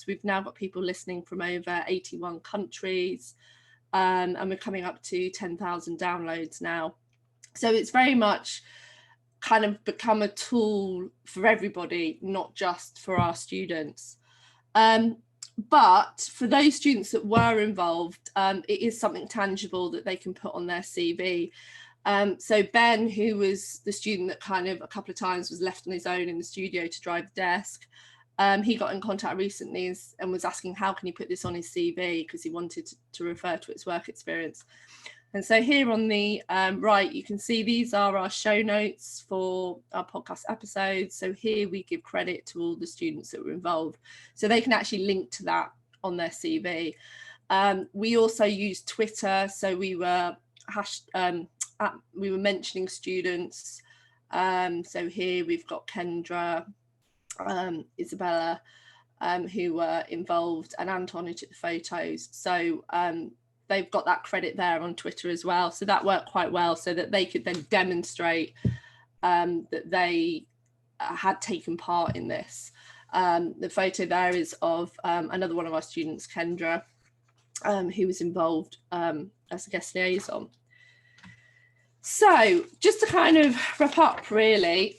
We've now got people listening from over 81 countries, and we're coming up to 10,000 downloads now. So it's very much kind of become a tool for everybody, not just for our students. But for those students that were involved, it is something tangible that they can put on their CV. So Ben, who was the student that kind of a couple of times was left on his own in the studio to drive the desk, he got in contact recently and was asking how can he put this on his CV, because he wanted to refer to its work experience. And so here on the right, you can see these are our show notes for our podcast episodes. So here we give credit to all the students that were involved, so they can actually link to that on their CV. We also use Twitter, so we were mentioning students. So here we've got Kendra, Isabella, who were involved, and Anton who took the photos. So they've got that credit there on Twitter as well. So that worked quite well, so that they could then demonstrate that they had taken part in this. The photo there is of another one of our students, Kendra, who was involved as a guest liaison. So just to kind of wrap up really,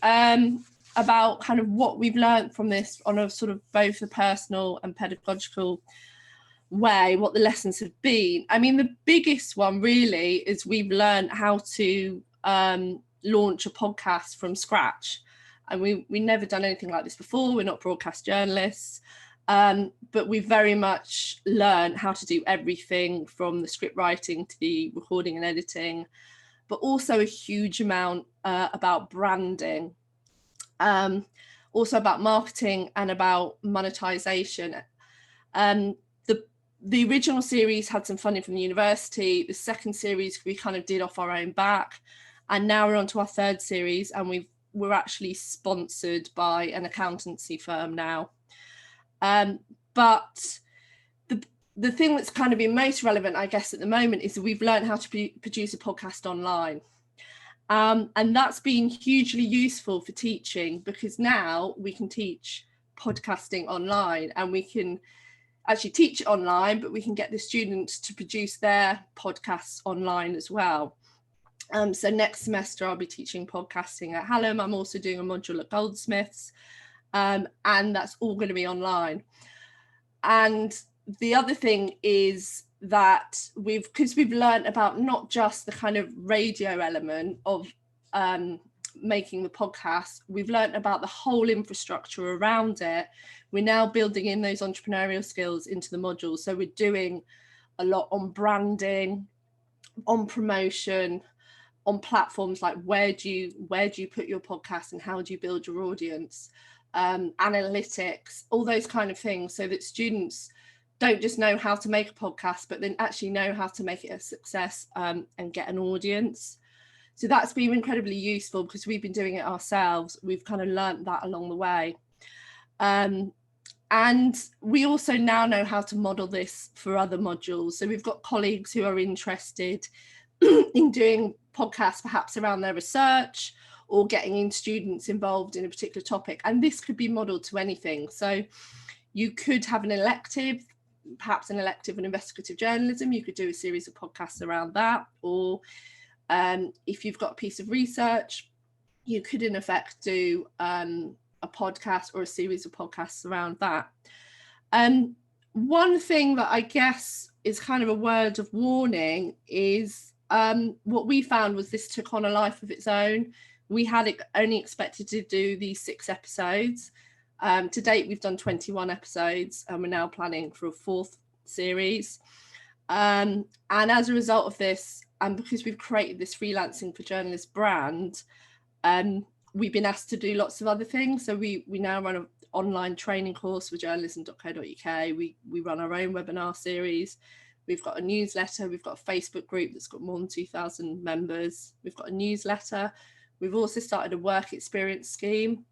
about kind of what we've learned from this on a sort of both a personal and pedagogical way, what the lessons have been. I mean, the biggest one really is we've learned how to launch a podcast from scratch. And we never done anything like this before. We're not broadcast journalists, but we've very much learned how to do everything from the script writing to the recording and editing, but also a huge amount about branding, also about marketing and about monetization. The original series had some funding from the university. The second series we kind of did off our own back, and now we're on to our third series, and we're actually sponsored by an accountancy firm now. But the thing that's kind of been most relevant, I guess, at the moment is that we've learned how to produce a podcast online. And that's been hugely useful for teaching, because now we can teach podcasting online, and we can actually teach it online, but we can get the students to produce their podcasts online as well. So next semester I'll be teaching podcasting at Hallam. I'm also doing a module at Goldsmiths, and that's all going to be online. And the other thing is that because we've learned about not just the kind of radio element of making the podcast, we've learned about the whole infrastructure around it. We're now building in those entrepreneurial skills into the modules. So we're doing a lot on branding, on promotion, on platforms like where do you put your podcast and how do you build your audience, analytics, all those kind of things, so that students don't just know how to make a podcast, but then actually know how to make it a success and get an audience. So that's been incredibly useful, because we've been doing it ourselves. We've kind of learnt that along the way. And we also now know how to model this for other modules. So we've got colleagues who are interested in doing podcasts perhaps around their research, or getting in students involved in a particular topic. And this could be modelled to anything. So you could have an elective, perhaps an elective in investigative journalism. You could do a series of podcasts around that. Or if you've got a piece of research, you could in effect do a podcast or a series of podcasts around that. One thing that I guess is kind of a word of warning is what we found was this took on a life of its own. We had only expected to do these 6 episodes. To date, we've done 21 episodes, and we're now planning for a 4th series. And as a result of this, and because we've created this Freelancing for Journalists brand, we've been asked to do lots of other things. So we now run an online training course for journalism.co.uk. We run our own webinar series. We've got a newsletter. We've got a Facebook group that's got more than 2,000 members. We've got a newsletter. We've also started a work experience scheme,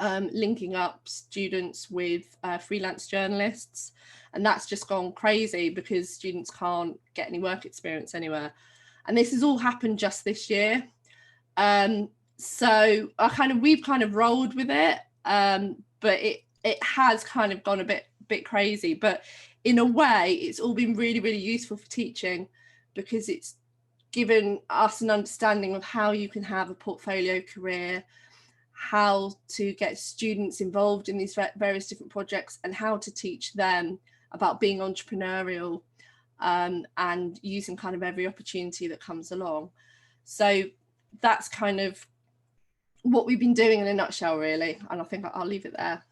linking up students with freelance journalists. And that's just gone crazy because students can't get any work experience anywhere. And this has all happened just this year. So we've kind of rolled with it, but it has kind of gone a bit bit crazy, but in a way it's all been really, really useful for teaching, because it's given us an understanding of how you can have a portfolio career, how to get students involved in these various different projects, and how to teach them about being entrepreneurial, and using kind of every opportunity that comes along. So that's kind of what we've been doing in a nutshell, really, and I think I'll leave it there.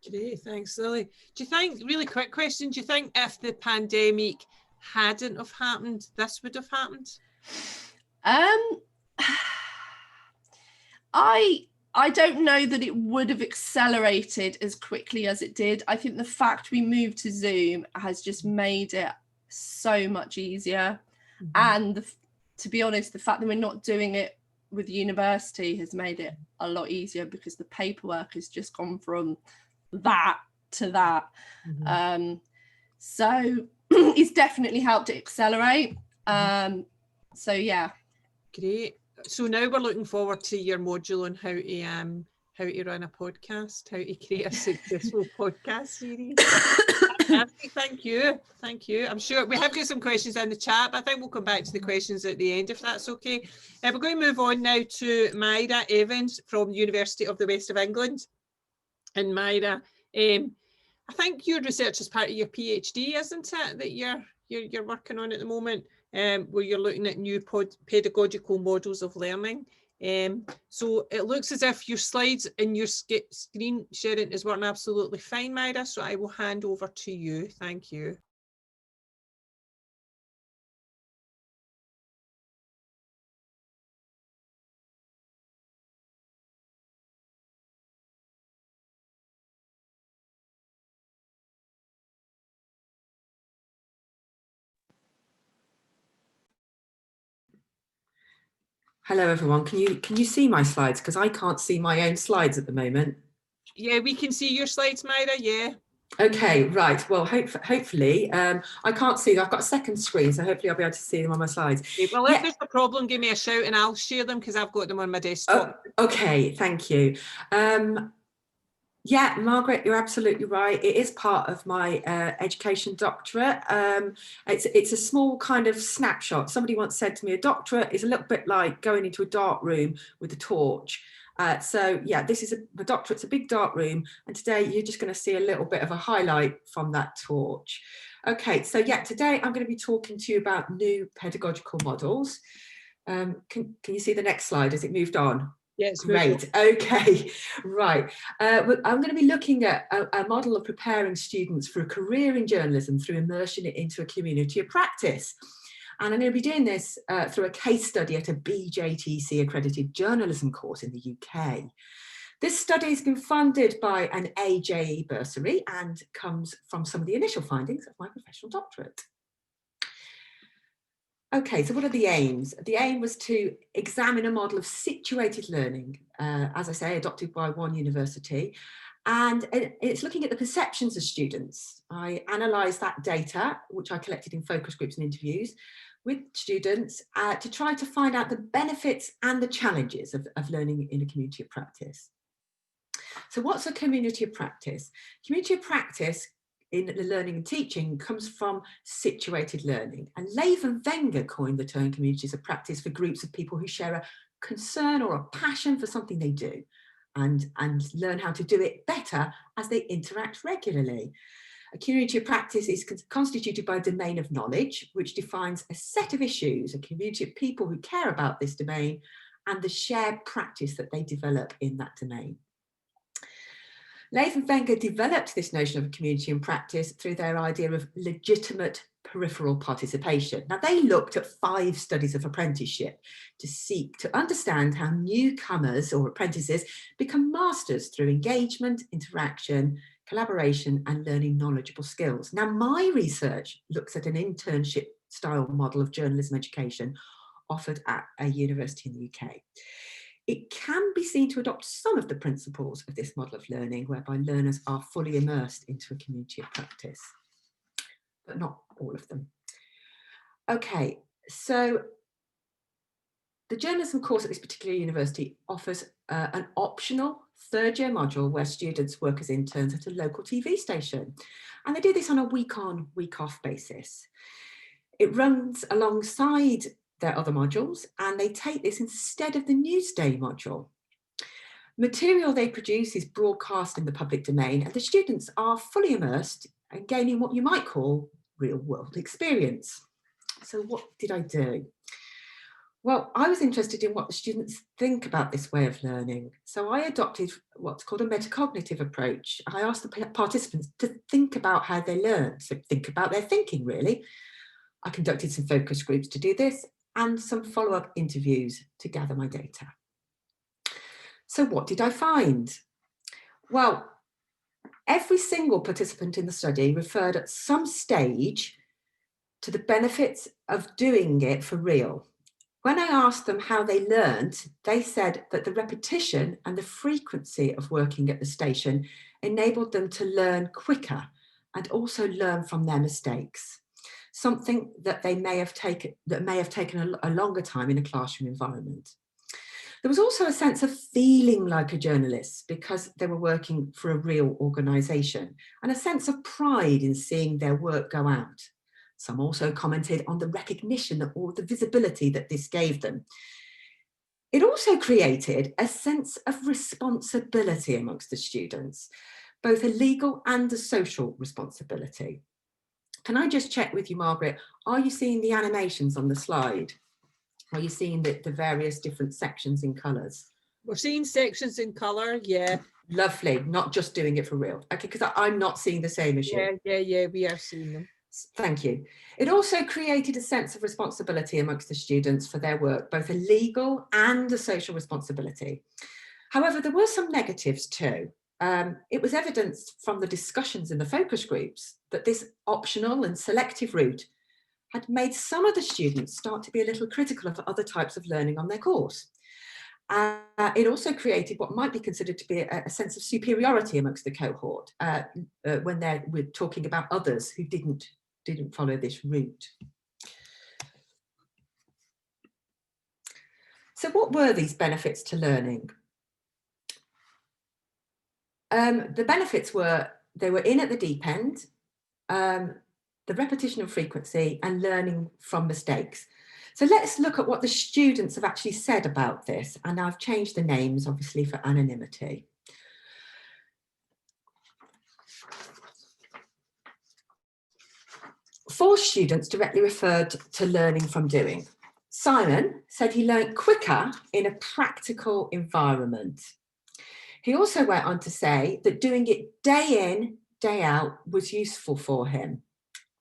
Great, thanks, Lily. Do you think, really quick question, do you think if the pandemic hadn't have happened, this would have happened? I don't know that it would have accelerated as quickly as it did. I think the fact we moved to Zoom has just made it so much easier. And to be honest, the fact that we're not doing it with university has made it a lot easier, because the paperwork has just gone from that to that. So it's definitely helped it accelerate. So yeah. Great. So now we're looking forward to your module on how to run a podcast, how to create a successful podcast series. Thank you. I'm sure we have got some questions in the chat, but I think we'll come back to the questions at the end, if that's okay. We're going to move on now to Myra Evans from University of the West of England. And Myra, I think your research is part of your PhD, isn't it, that you're working on at the moment, where you're looking at new pedagogical models of learning. So it looks as if your slides and your screen sharing is working absolutely fine, Myra, so I will hand over to you. Thank you. Hello everyone, can you see my slides? Because I can't see my own slides at the moment. Yeah, we can see your slides, Myra, yeah. Okay, right, well hopefully, I can't see, I've got a second screen, so hopefully I'll be able to see them on my slides. Okay, well, if there's a problem, give me a shout and I'll share them, because I've got them on my desktop. Oh, okay, thank you. Yeah, Margaret, you're absolutely right. It is part of my education doctorate. It's a small kind of snapshot. Somebody once said to me, a doctorate is a little bit like going into a dark room with a torch. So yeah, this is the doctorate's a big dark room, and today you're just going to see a little bit of a highlight from that torch. Okay, so yeah, today I'm going to be talking to you about new pedagogical models. Can you see the next slide? Has it moved on? Yes, great. Okay, right. I'm going to be looking at a model of preparing students for a career in journalism through immersion into a community of practice. And I'm going to be doing this through a case study at a BJTC accredited journalism course in the UK. This study has been funded by an AJE bursary and comes from some of the initial findings of my professional doctorate. Okay, so what are the aims? The aim was to examine a model of situated learning, as I say, adopted by one university, and it's looking at the perceptions of students. I analysed that data, which I collected in focus groups and interviews with students, to try to find out the benefits and the challenges of learning in a community of practice. So what's a community of practice? Community of practice in the learning and teaching comes from situated learning, and Levan Wenger coined the term communities of practice for groups of people who share a concern or a passion for something they do and learn how to do it better as they interact regularly. A community of practice is constituted by a domain of knowledge, which defines a set of issues, a community of people who care about this domain and the shared practice that they develop in that domain. Levan Wenger developed this notion of a community in practice through their idea of legitimate peripheral participation. Now, they looked at 5 studies of apprenticeship to seek to understand how newcomers or apprentices become masters through engagement, interaction, collaboration, and learning knowledgeable skills. Now, my research looks at an internship style model of journalism education offered at a university in the UK. It can be seen to adopt some of the principles of this model of learning, whereby learners are fully immersed into a community of practice, but not all of them. Okay, so the journalism course at this particular university offers an optional third-year module where students work as interns at a local TV station. And they do this on a week-on, week-off basis. It runs alongside their other modules, and they take this instead of the Newsday module. Material they produce is broadcast in the public domain, and the students are fully immersed and gaining what you might call real-world experience. So what did I do? Well, I was interested in what the students think about this way of learning. So I adopted what's called a metacognitive approach. I asked the participants to think about how they learn, so think about their thinking, really. I conducted some focus groups to do this and some follow-up interviews to gather my data. So what did I find? Well, every single participant in the study referred at some stage to the benefits of doing it for real. When I asked them how they learned, they said that the repetition and the frequency of working at the station enabled them to learn quicker and also learn from their mistakes, something that may have taken a longer time in a classroom environment. There was also a sense of feeling like a journalist because they were working for a real organisation, and a sense of pride in seeing their work go out. Some also commented on the recognition or the visibility that this gave them. It also created a sense of responsibility amongst the students, both a legal and a social responsibility. Can I just check with you, Margaret, are you seeing the animations on the slide? Are you seeing the various different sections in colours? We're seeing sections in colour, yeah. Lovely, not just doing it for real. Okay, because I'm not seeing the same as you. Yeah, we are seeing them. Thank you. It also created a sense of responsibility amongst the students for their work, both a legal and a social responsibility. However, there were some negatives too. It was evidenced from the discussions in the focus groups that this optional and selective route had made some of the students start to be a little critical of other types of learning on their course. It also created what might be considered to be a sense of superiority amongst the cohort when we're talking about others who didn't follow this route. So what were these benefits to learning? The benefits were, they were in at the deep end, the repetition of frequency and learning from mistakes. So let's look at what the students have actually said about this. And I've changed the names, obviously, for anonymity. Four students directly referred to learning from doing. Simon said he learned quicker in a practical environment. He also went on to say that doing it day in, day out was useful for him.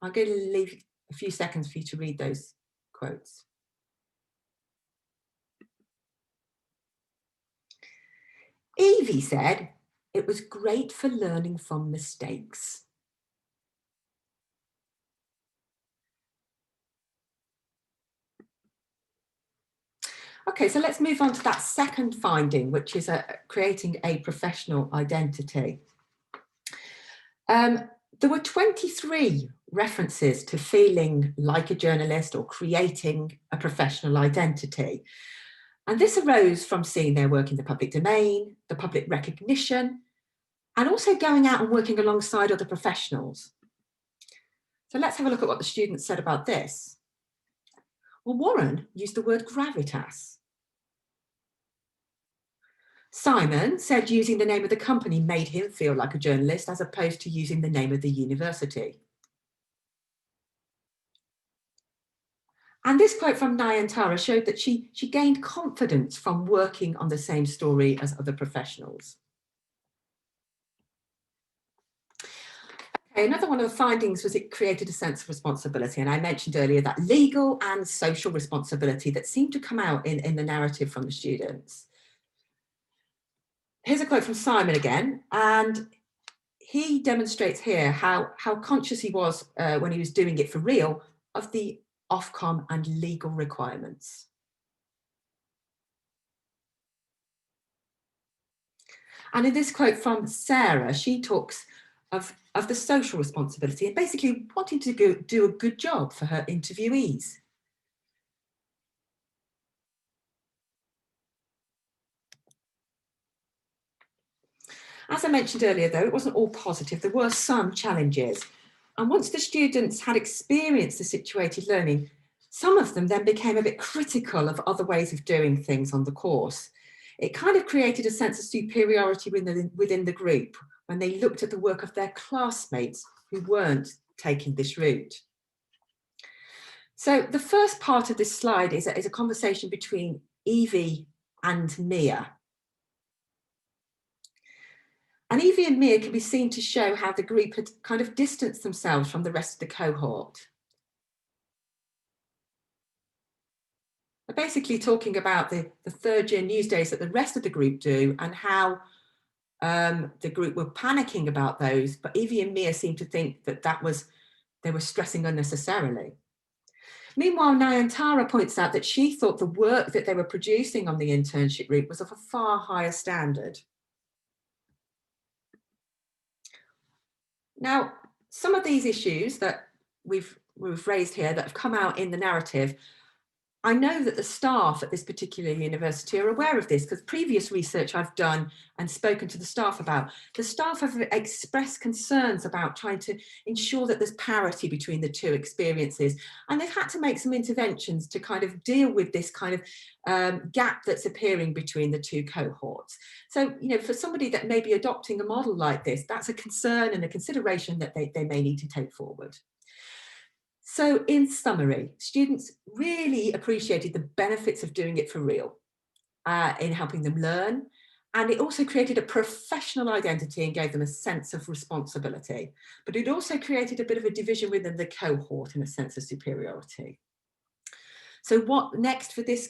I'm going to leave a few seconds for you to read those quotes. Evie said it was great for learning from mistakes. Okay, so let's move on to that second finding, which is creating a professional identity. There were 23 references to feeling like a journalist or creating a professional identity. And this arose from seeing their work in the public domain, the public recognition, and also going out and working alongside other professionals. So let's have a look at what the students said about this. Well, Warren used the word gravitas. Simon said using the name of the company made him feel like a journalist as opposed to using the name of the university. And this quote from Nayantara showed that she gained confidence from working on the same story as other professionals. Okay, another one of the findings was it created a sense of responsibility. And I mentioned earlier that legal and social responsibility that seemed to come out in the narrative from the students. Here's a quote from Simon again, and he demonstrates here how conscious he was when he was doing it for real of the Ofcom and legal requirements. And in this quote from Sarah, she talks of the social responsibility and basically wanting to do a good job for her interviewees. As I mentioned earlier, though, it wasn't all positive. There were some challenges. And once the students had experienced the situated learning, some of them then became a bit critical of other ways of doing things on the course. It kind of created a sense of superiority within the group when they looked at the work of their classmates who weren't taking this route. So the first part of this slide is a conversation between Evie and Mia. And Evie and Mia can be seen to show how the group had kind of distanced themselves from the rest of the cohort. They're basically talking about the third year news days that the rest of the group do and how the group were panicking about those, but Evie and Mia seemed to think that they were stressing unnecessarily. Meanwhile, Nayantara points out that she thought the work that they were producing on the internship route was of a far higher standard. Now, some of these issues that we've raised here that have come out in the narrative, I know that the staff at this particular university are aware of this because previous research I've done and spoken to the staff about, the staff have expressed concerns about trying to ensure that there's parity between the two experiences. And they've had to make some interventions to kind of deal with this kind of gap that's appearing between the two cohorts. So, you know, for somebody that may be adopting a model like this, that's a concern and a consideration that they may need to take forward. So in summary, students really appreciated the benefits of doing it for real in helping them learn. And it also created a professional identity and gave them a sense of responsibility. But it also created a bit of a division within the cohort and a sense of superiority. So what next for this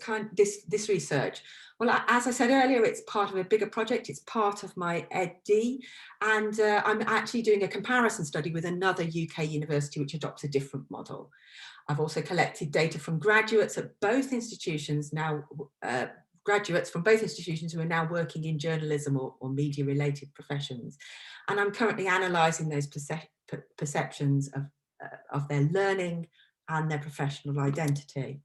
research? Well, as I said earlier, it's part of a bigger project. It's part of my ED, and I'm actually doing a comparison study with another UK university which adopts a different model. I've also collected data from graduates at both institutions now, graduates from both institutions who are now working in journalism or media-related professions. And I'm currently analysing those perceptions of their learning and their professional identity.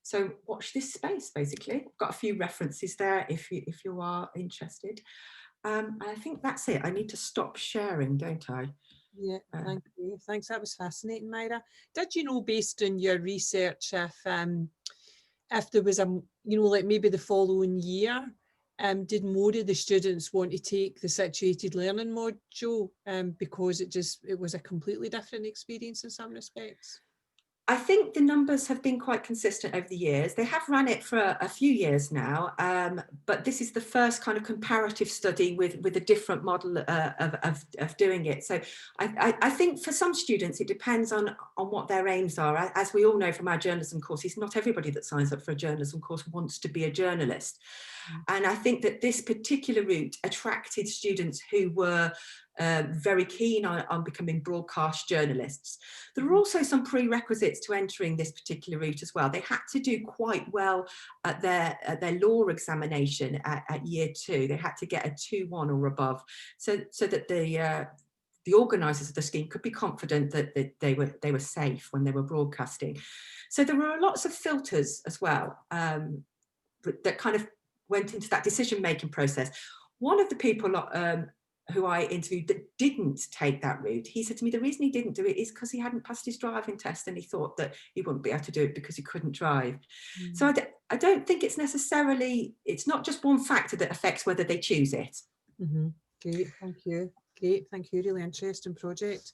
So watch this space, basically. I've got a few references there if you are interested. And I think that's it. I need to stop sharing, don't I? Yeah, thank you. Thanks, that was fascinating, Myra. Did you know, based on your research, if there was like maybe the following year, did more of the students want to take the situated learning module because it was a completely different experience in some respects? I think the numbers have been quite consistent over the years. They have run it for a few years now, but this is the first kind of comparative study with a different model of doing it. So I think for some students, it depends on what their aims are. As we all know from our journalism courses, not everybody that signs up for a journalism course wants to be a journalist. And I think that this particular route attracted students who were very keen on becoming broadcast journalists. There are also some prerequisites to entering this particular route as well. They had to do quite well at their law examination at year 2. They had to get a 2-1 or above, so that the organisers of the scheme could be confident that they were safe when they were broadcasting. So there were lots of filters as well that kind of went into that decision-making process. One of the people who I interviewed that didn't take that route, he said to me the reason he didn't do it is because he hadn't passed his driving test and he thought that he wouldn't be able to do it because he couldn't drive. So I don't think it's not just one factor that affects whether they choose it. Great, thank you. Great, thank you, really interesting project.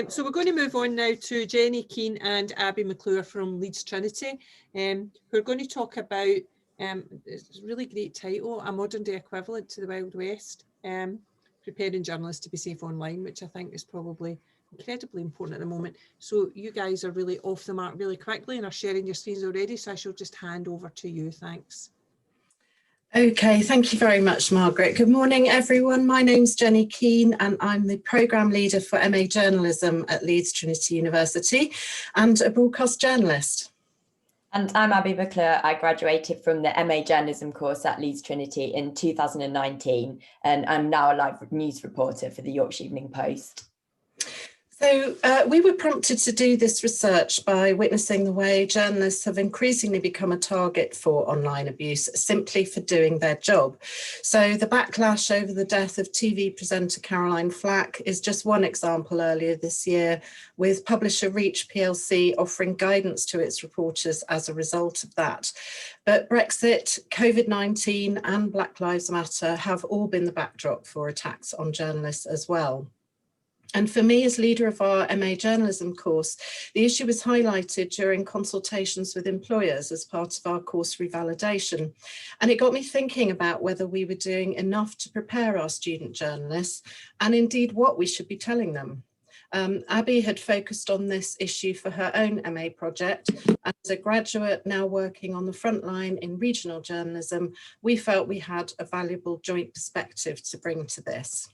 So we're going to move on now to Jenny Kean and Abbey Maclure from Leeds Trinity, who are going to talk about, it's a really great title, A Modern Day Equivalent to the Wild West, preparing journalists to be safe online, which I think is probably incredibly important at the moment. So you guys are really off the mark really quickly and are sharing your screens already, so I shall just hand over to you. Thanks. Okay, thank you very much, Margaret. Good morning, everyone. My name's Jenny Kean and I'm the Programme Leader for MA Journalism at Leeds Trinity University and a broadcast journalist. And I'm Abbey Maclure. I graduated from the MA Journalism course at Leeds Trinity in 2019 and I'm now a live news reporter for the Yorkshire Evening Post. So we were prompted to do this research by witnessing the way journalists have increasingly become a target for online abuse simply for doing their job. So the backlash over the death of TV presenter Caroline Flack is just one example earlier this year, with publisher Reach plc offering guidance to its reporters as a result of that. But Brexit, COVID-19 and Black Lives Matter have all been the backdrop for attacks on journalists as well. And for me, as leader of our MA journalism course, the issue was highlighted during consultations with employers as part of our course revalidation. And it got me thinking about whether we were doing enough to prepare our student journalists and indeed what we should be telling them. Abbey had focused on this issue for her own MA project. As a graduate now working on the front line in regional journalism, we felt we had a valuable joint perspective to bring to this.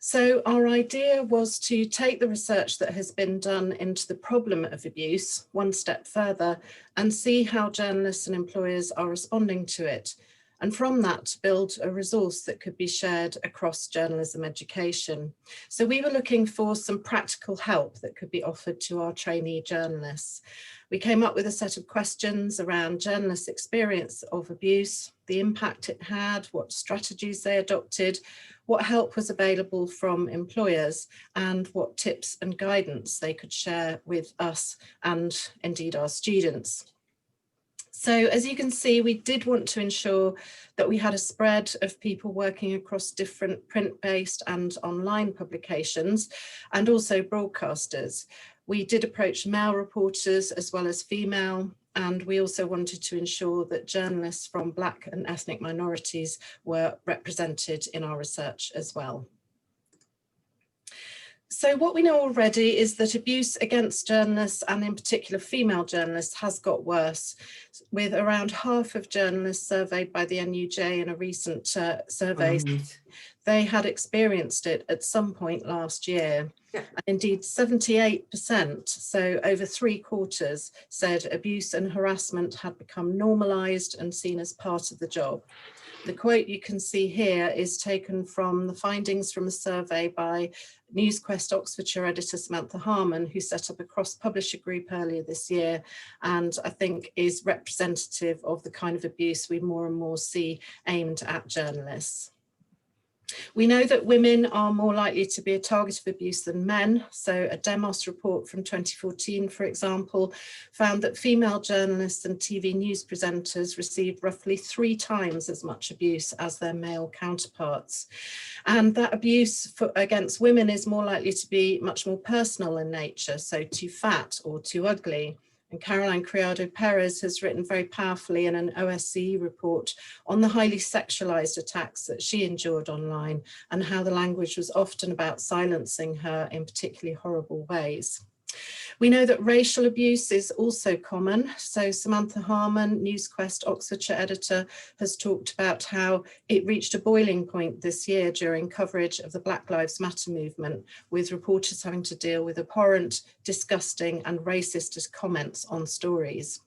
So our idea was to take the research that has been done into the problem of abuse one step further and see how journalists and employers are responding to it. And from that, build a resource that could be shared across journalism education. So we were looking for some practical help that could be offered to our trainee journalists. We came up with a set of questions around journalists' experience of abuse, the impact it had, what strategies they adopted, what help was available from employers, and what tips and guidance they could share with us and indeed our students. So as you can see, we did want to ensure that we had a spread of people working across different print-based and online publications and also broadcasters. We did approach male reporters as well as female, and we also wanted to ensure that journalists from Black and ethnic minorities were represented in our research as well. So what we know already is that abuse against journalists, and in particular female journalists, has got worse, with around half of journalists surveyed by the NUJ in a recent survey. They had experienced it at some point last year. Yeah. And indeed 78%, so over 3/4, said abuse and harassment had become normalised and seen as part of the job. The quote you can see here is taken from the findings from a survey by NewsQuest Oxfordshire editor Samantha Harman, who set up a cross-publisher group earlier this year, and I think is representative of the kind of abuse we more and more see aimed at journalists. We know that women are more likely to be a target of abuse than men. So a Demos report from 2014, for example, found that female journalists and TV news presenters received roughly 3 times as much abuse as their male counterparts. And that abuse against women is more likely to be much more personal in nature, so too fat or too ugly. And Caroline Criado Perez has written very powerfully in an OSCE report on the highly sexualized attacks that she endured online and how the language was often about silencing her in particularly horrible ways. We know that racial abuse is also common. So Samantha Harman, NewsQuest Oxfordshire editor, has talked about how it reached a boiling point this year during coverage of the Black Lives Matter movement, with reporters having to deal with abhorrent, disgusting and racist comments on stories.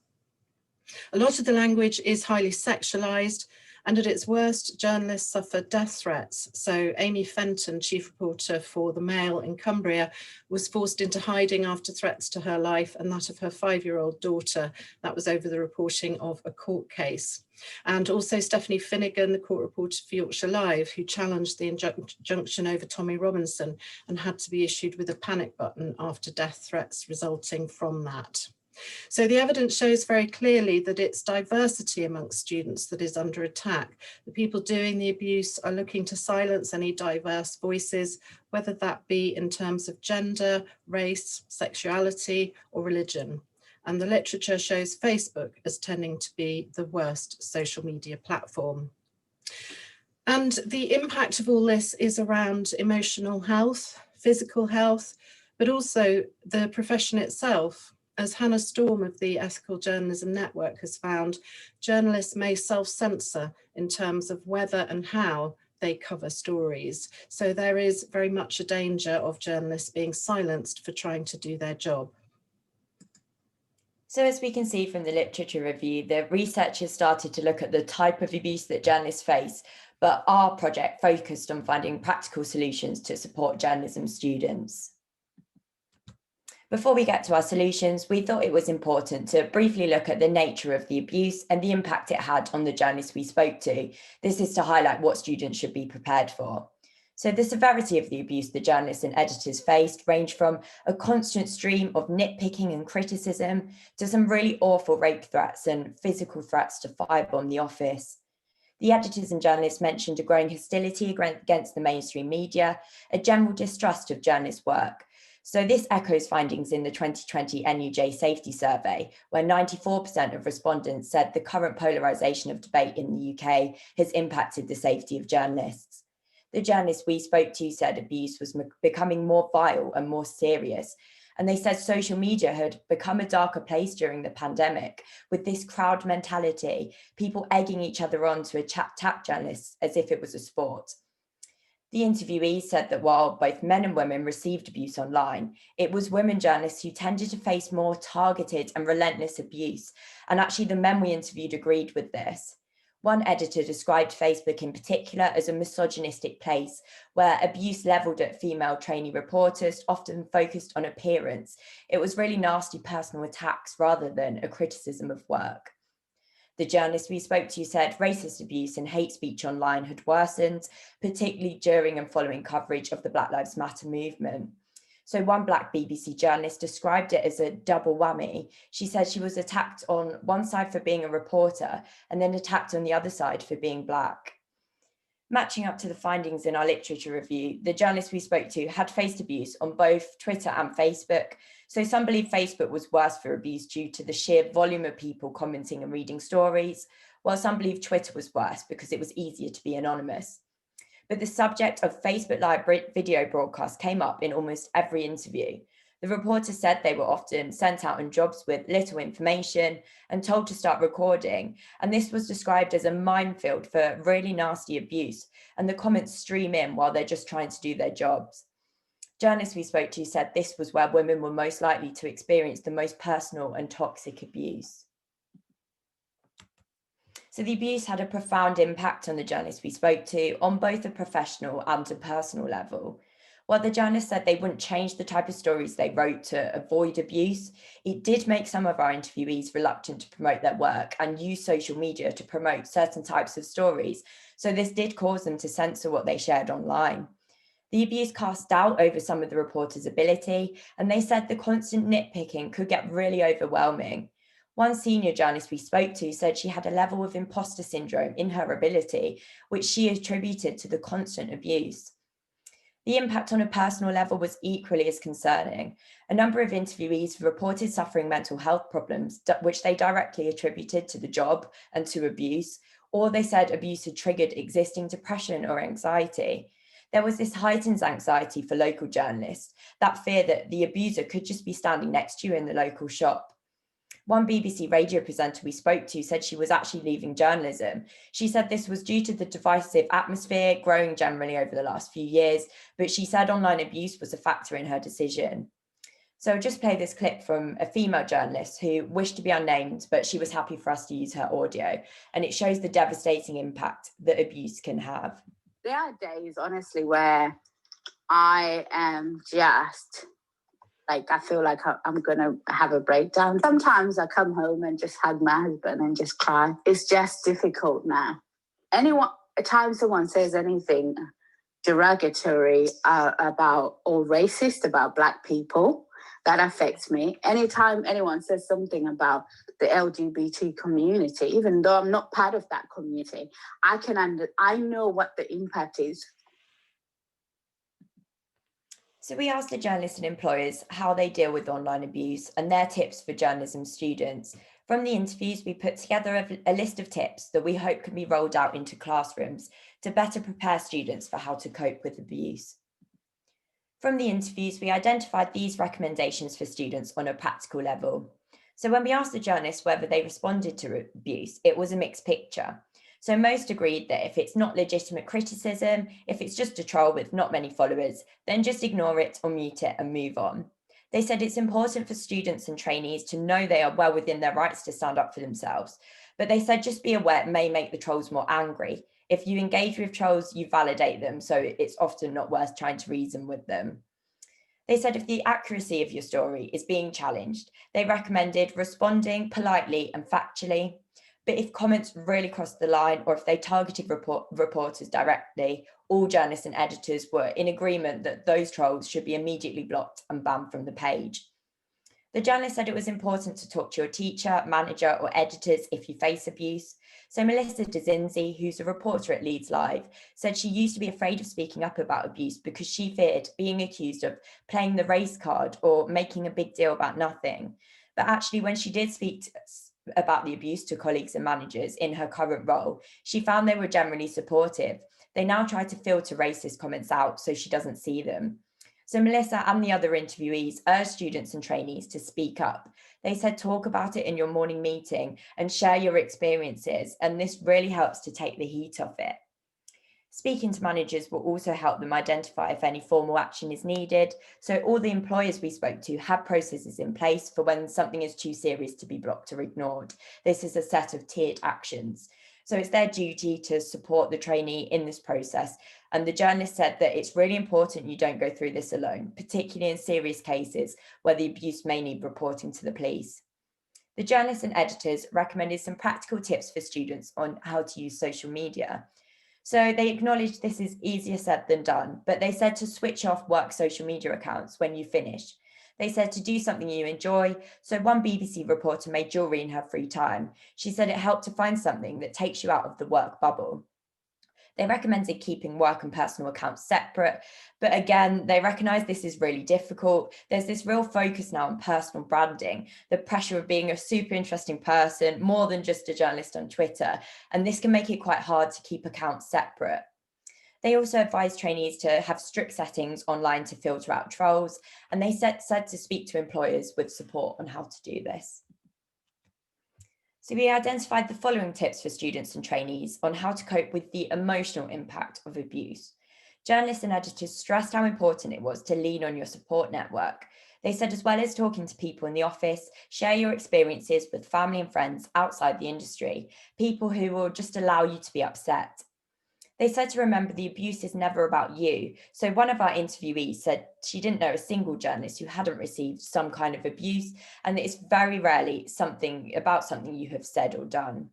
A lot of the language is highly sexualized, and at its worst, journalists suffer death threats. So Amy Fenton, chief reporter for The Mail in Cumbria, was forced into hiding after threats to her life and that of her 5-year-old daughter. That was over the reporting of a court case. And also Stephanie Finnegan, the court reporter for Yorkshire Live, who challenged the injunction over Tommy Robinson and had to be issued with a panic button after death threats resulting from that. So the evidence shows very clearly that it's diversity amongst students that is under attack. The people doing the abuse are looking to silence any diverse voices, whether that be in terms of gender, race, sexuality, or religion. And the literature shows Facebook as tending to be the worst social media platform. And the impact of all this is around emotional health, physical health, but also the profession itself. As Hannah Storm of the Ethical Journalism Network has found, journalists may self-censor in terms of whether and how they cover stories. So there is very much a danger of journalists being silenced for trying to do their job. So as we can see from the literature review, the researchers started to look at the type of abuse that journalists face, but our project focused on finding practical solutions to support journalism students. Before we get to our solutions, we thought it was important to briefly look at the nature of the abuse and the impact it had on the journalists we spoke to. This is to highlight what students should be prepared for. So the severity of the abuse the journalists and editors faced ranged from a constant stream of nitpicking and criticism to some really awful rape threats and physical threats to firebomb the office. The editors and journalists mentioned a growing hostility against the mainstream media, a general distrust of journalists' work. So this echoes findings in the 2020 NUJ Safety Survey, where 94% of respondents said the current polarisation of debate in the UK has impacted the safety of journalists. The journalists we spoke to said abuse was becoming more vile and more serious. And they said social media had become a darker place during the pandemic, with this crowd mentality, people egging each other on to attack journalists as if it was a sport. The interviewees said that while both men and women received abuse online, it was women journalists who tended to face more targeted and relentless abuse. And actually the men we interviewed agreed with this. One editor described Facebook in particular as a misogynistic place where abuse levelled at female trainee reporters often focused on appearance. It was really nasty personal attacks rather than a criticism of work. The journalist we spoke to said racist abuse and hate speech online had worsened, particularly during and following coverage of the Black Lives Matter movement. So one Black BBC journalist described it as a double whammy. She said she was attacked on one side for being a reporter and then attacked on the other side for being Black. Matching up to the findings in our literature review, the journalists we spoke to had faced abuse on both Twitter and Facebook. So some believe Facebook was worse for abuse due to the sheer volume of people commenting and reading stories, while some believe Twitter was worse because it was easier to be anonymous. But the subject of Facebook Live video broadcasts came up in almost every interview. The reporters said they were often sent out on jobs with little information and told to start recording. And this was described as a minefield for really nasty abuse. And the comments stream in while they're just trying to do their jobs. Journalists we spoke to said this was where women were most likely to experience the most personal and toxic abuse. So the abuse had a profound impact on the journalists we spoke to on both a professional and a personal level. While the journalists said they wouldn't change the type of stories they wrote to avoid abuse, it did make some of our interviewees reluctant to promote their work and use social media to promote certain types of stories. So this did cause them to censor what they shared online. The abuse cast doubt over some of the reporters' ability, and they said the constant nitpicking could get really overwhelming. One senior journalist we spoke to said she had a level of imposter syndrome in her ability, which she attributed to the constant abuse. The impact on a personal level was equally as concerning. A number of interviewees reported suffering mental health problems, which they directly attributed to the job and to abuse, or they said abuse had triggered existing depression or anxiety. There was this heightened anxiety for local journalists, that fear that the abuser could just be standing next to you in the local shop. One BBC radio presenter we spoke to said she was actually leaving journalism. She said this was due to the divisive atmosphere growing generally over the last few years, but she said online abuse was a factor in her decision. So I'll just play this clip from a female journalist who wished to be unnamed, but she was happy for us to use her audio, and it shows the devastating impact that abuse can have. There are days, honestly, where I am just like, I feel like I'm going to have a breakdown. Sometimes I come home and just hug my husband and just cry. It's just difficult now. Anytime someone says anything derogatory about or racist about Black people, that affects me. Anytime anyone says something about the LGBT community, even though I'm not part of that community, I know what the impact is. So we asked the journalists and employers how they deal with online abuse and their tips for journalism students. From the interviews, we put together a list of tips that we hope can be rolled out into classrooms to better prepare students for how to cope with abuse. From the interviews, we identified these recommendations for students on a practical level. So when we asked the journalists whether they responded to abuse, it was a mixed picture. So most agreed that if it's not legitimate criticism, if it's just a troll with not many followers, then just ignore it or mute it and move on. They said it's important for students and trainees to know they are well within their rights to stand up for themselves. But they said just be aware it may make the trolls more angry. If you engage with trolls, you validate them, so it's often not worth trying to reason with them. They said if the accuracy of your story is being challenged, they recommended responding politely and factually. But if comments really crossed the line, or if they targeted reporters directly, all journalists and editors were in agreement that those trolls should be immediately blocked and banned from the page. The journalist said it was important to talk to your teacher, manager, or editors if you face abuse. So Melissa Dzinzi, who's a reporter at Leeds Live, said she used to be afraid of speaking up about abuse because she feared being accused of playing the race card or making a big deal about nothing. But actually, when she did speak about the abuse to colleagues and managers in her current role, she found they were generally supportive. They now try to filter racist comments out so she doesn't see them. So Melissa and the other interviewees urged students and trainees to speak up. They said, talk about it in your morning meeting and share your experiences, and this really helps to take the heat off it. Speaking to managers will also help them identify if any formal action is needed. So all the employers we spoke to have processes in place for when something is too serious to be blocked or ignored. This is a set of tiered actions. So it's their duty to support the trainee in this process. And the journalist said that it's really important you don't go through this alone, particularly in serious cases where the abuse may need reporting to the police. The journalists and editors recommended some practical tips for students on how to use social media. So they acknowledged this is easier said than done, but they said to switch off work social media accounts when you finish. They said to do something you enjoy. So one BBC reporter made jewellery in her free time. She said it helped to find something that takes you out of the work bubble. They recommended keeping work and personal accounts separate, but again, they recognise this is really difficult. There's this real focus now on personal branding, the pressure of being a super interesting person, more than just a journalist on Twitter, and this can make it quite hard to keep accounts separate. They also advised trainees to have strict settings online to filter out trolls, and they said to speak to employers with support on how to do this. So we identified the following tips for students and trainees on how to cope with the emotional impact of abuse. Journalists and editors stressed how important it was to lean on your support network. They said, as well as talking to people in the office, share your experiences with family and friends outside the industry, people who will just allow you to be upset. They said to remember the abuse is never about you. So one of our interviewees said she didn't know a single journalist who hadn't received some kind of abuse, and it's very rarely something you have said or done.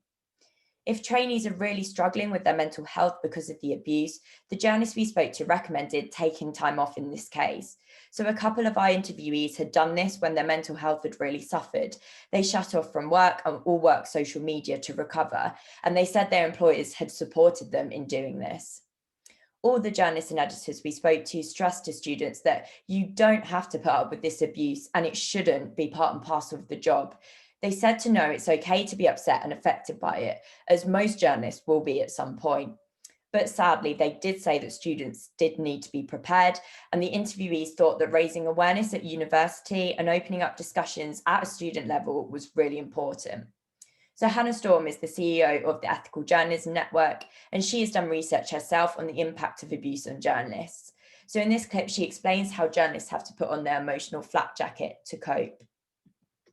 If trainees are really struggling with their mental health because of the abuse, the journalists we spoke to recommended taking time off in this case. So a couple of our interviewees had done this when their mental health had really suffered. They shut off from work and all work social media to recover, and they said their employers had supported them in doing this. All the journalists and editors we spoke to stressed to students that you don't have to put up with this abuse, and it shouldn't be part and parcel of the job. They said to know it's okay to be upset and affected by it, as most journalists will be at some point. But sadly, they did say that students did need to be prepared, and the interviewees thought that raising awareness at university and opening up discussions at a student level was really important. So Hannah Storm is the CEO of the Ethical Journalism Network, and she has done research herself on the impact of abuse on journalists. So in this clip, she explains how journalists have to put on their emotional flak jacket to cope.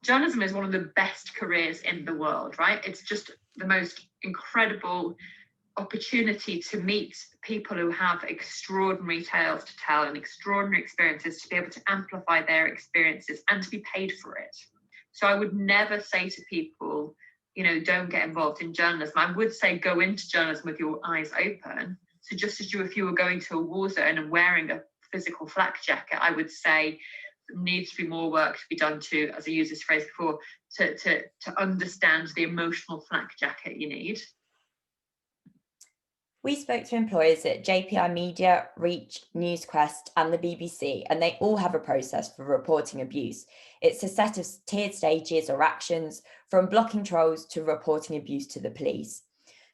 Journalism is one of the best careers in the world, right? It's just the most incredible opportunity to meet people who have extraordinary tales to tell and extraordinary experiences, to be able to amplify their experiences and to be paid for it. So I would never say to people, don't get involved in journalism. I would say go into journalism with your eyes open. So just as if you were going to a war zone and wearing a physical flak jacket, I would say there needs to be more work to be done to, as I used this phrase before, to understand the emotional flak jacket you need. We spoke to employers at JPI Media, Reach, NewsQuest and the BBC, and they all have a process for reporting abuse. It's a set of tiered stages or actions, from blocking trolls to reporting abuse to the police.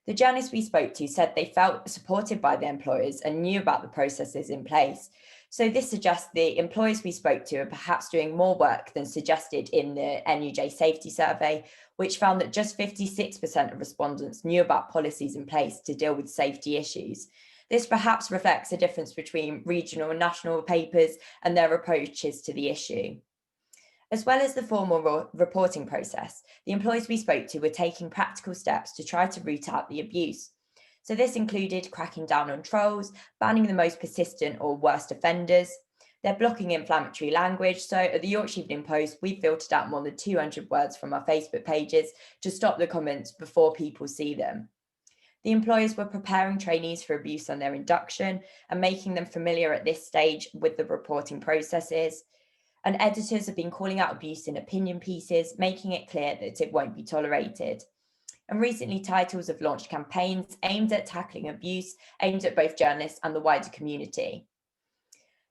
The journalists we spoke to said they felt supported by their employers and knew about the processes in place. So this suggests the employers we spoke to are perhaps doing more work than suggested in the NUJ safety survey, which found that just 56% of respondents knew about policies in place to deal with safety issues. This perhaps reflects a difference between regional and national papers and their approaches to the issue. As well as the formal reporting process, the employees we spoke to were taking practical steps to try to root out the abuse. So this included cracking down on trolls, banning the most persistent or worst offenders, They're blocking inflammatory language. So at the Yorkshire Evening Post, we filtered out more than 200 words from our Facebook pages to stop the comments before people see them. The employers were preparing trainees for abuse on their induction and making them familiar at this stage with the reporting processes. And editors have been calling out abuse in opinion pieces, making it clear that it won't be tolerated. And recently, Titles have launched campaigns aimed at tackling abuse, aimed at both journalists and the wider community.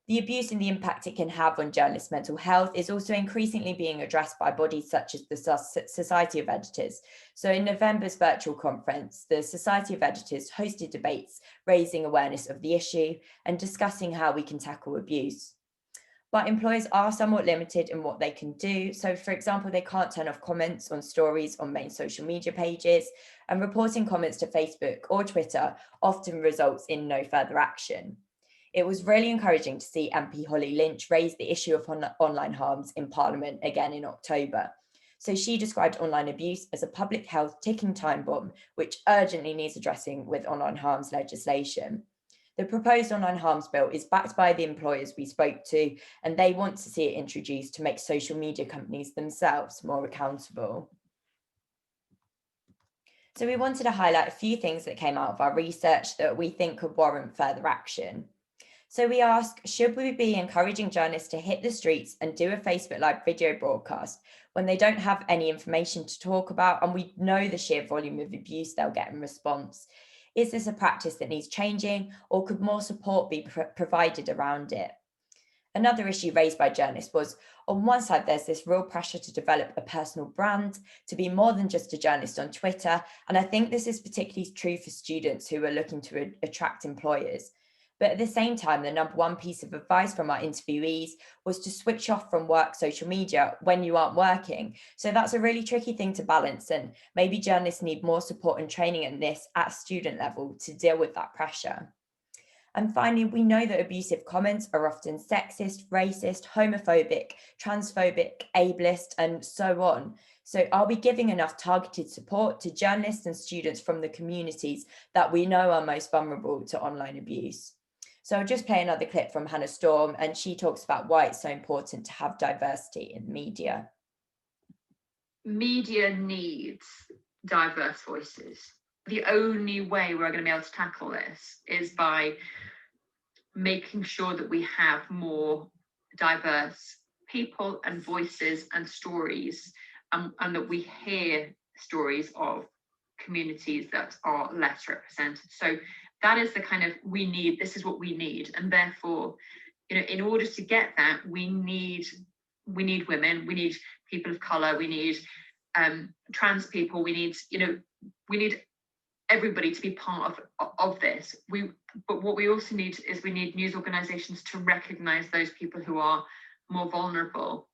The abuse and the impact it can have on journalists' mental health is also increasingly being addressed by bodies such as the Society of Editors. So in November's virtual conference, the Society of Editors hosted debates raising awareness of the issue and discussing how we can tackle abuse. But employers are somewhat limited in what they can do. So for example, they can't turn off comments on stories on main social media pages, and reporting comments to Facebook or Twitter often results in no further action. It was really encouraging to see MP Holly Lynch raise the issue of online harms in Parliament again in October. So she described online abuse as a public health ticking time bomb, which urgently needs addressing with online harms legislation. The proposed online harms bill is backed by the employers we spoke to, and they want to see it introduced to make social media companies themselves more accountable. So we wanted to highlight a few things that came out of our research that we think could warrant further action. So we ask, should we be encouraging journalists to hit the streets and do a Facebook Live video broadcast when they don't have any information to talk about and we know the sheer volume of abuse they'll get in response? Is this a practice that needs changing, or could more support be provided around it? Another issue raised by journalists was, on one side, there's this real pressure to develop a personal brand, to be more than just a journalist on Twitter. And I think this is particularly true for students who are looking to attract employers. But at the same time, the number one piece of advice from our interviewees was to switch off from work social media when you aren't working. So that's a really tricky thing to balance, and maybe journalists need more support and training in this at student level to deal with that pressure. And finally, we know that abusive comments are often sexist, racist, homophobic, transphobic, ableist, and so on. So are we giving enough targeted support to journalists and students from the communities that we know are most vulnerable to online abuse? So I'll just play another clip from Hannah Storm, and she talks about why it's so important to have diversity in media. Media needs diverse voices. The only way we're going to be able to tackle this is by making sure that we have more diverse people and voices and stories, and that we hear stories of communities that are less represented. So that is the kind of, this is what we need. And therefore, in order to get that, we need women, we need people of colour, we need trans people, we need everybody to be part of this. But what we also need is we need news organisations to recognise those people who are more vulnerable.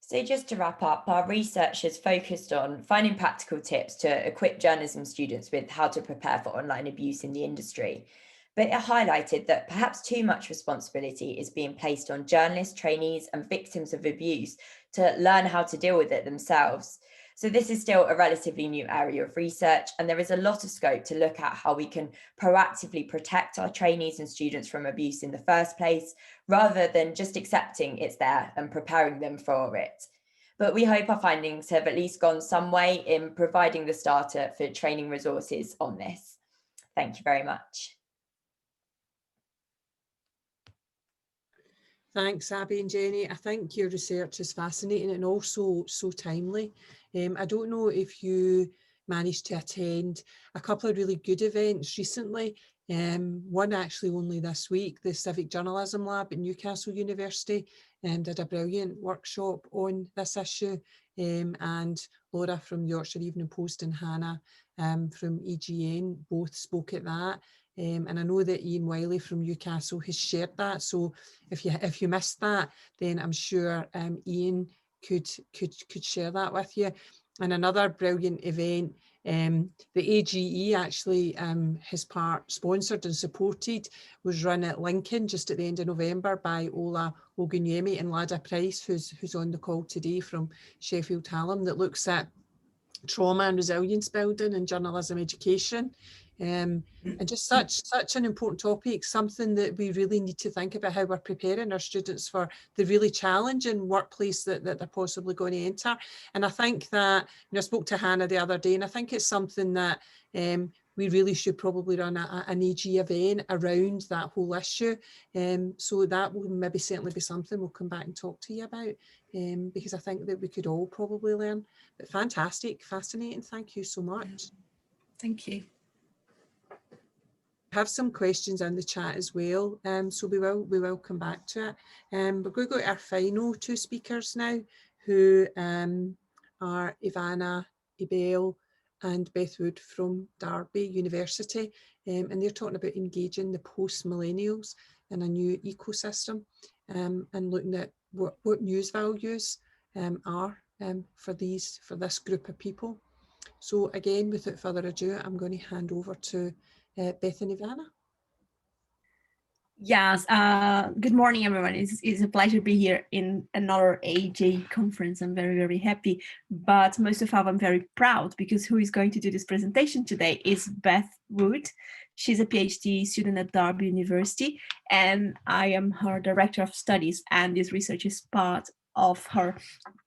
So just to wrap up, our research has focused on finding practical tips to equip journalism students with how to prepare for online abuse in the industry. But it highlighted that perhaps too much responsibility is being placed on journalists, trainees, and victims of abuse to learn how to deal with it themselves. So this is still a relatively new area of research, and there is a lot of scope to look at how we can proactively protect our trainees and students from abuse in the first place, rather than just accepting it's there and preparing them for it. But we hope our findings have at least gone some way in providing the starter for training resources on this. Thank you very much. Thanks, Abbey and Jenny. I think your research is fascinating and also so timely. I don't know if you managed to attend a couple of really good events recently. One actually only this week, the Civic Journalism Lab at Newcastle University did a brilliant workshop on this issue. And Laura from the Yorkshire Evening Post and Hannah from AGM both spoke at that. And I know that Ian Wiley from Newcastle has shared that. So if you missed that, then I'm sure Ian could share that with you. And another brilliant event, the AJE actually his part sponsored and supported, was run at Lincoln just at the end of November by Ola Ogunyemi and Lada Price, who's on the call today from Sheffield Hallam, that looks at trauma and resilience building and journalism education. and just such an important topic, something that we really need to think about how we're preparing our students for the really challenging workplace that they're possibly going to enter. And I think that, I spoke to Hannah the other day, and I think it's something that we really should probably run an AG event around that whole issue. So that will maybe certainly be something we'll come back and talk to you about, because I think that we could all probably learn. But fantastic, fascinating. Thank you so much. Thank you. Have some questions in the chat as well, so we will come back to it. We're going to go to our final two speakers now, who are Ivana, Ebel and Beth Wood from Derby University, and they're talking about engaging the post-millennials in a new ecosystem, and looking at what news values are for this group of people. So again, without further ado, I'm going to hand over to Beth and Ivana. Yes, good morning, everyone. It's a pleasure to be here in another AJE conference. I'm very, very happy, but most of all, I'm very proud, because who is going to do this presentation today is Beth Wood. She's a PhD student at Derby University, and I am her Director of Studies, and this research is part of her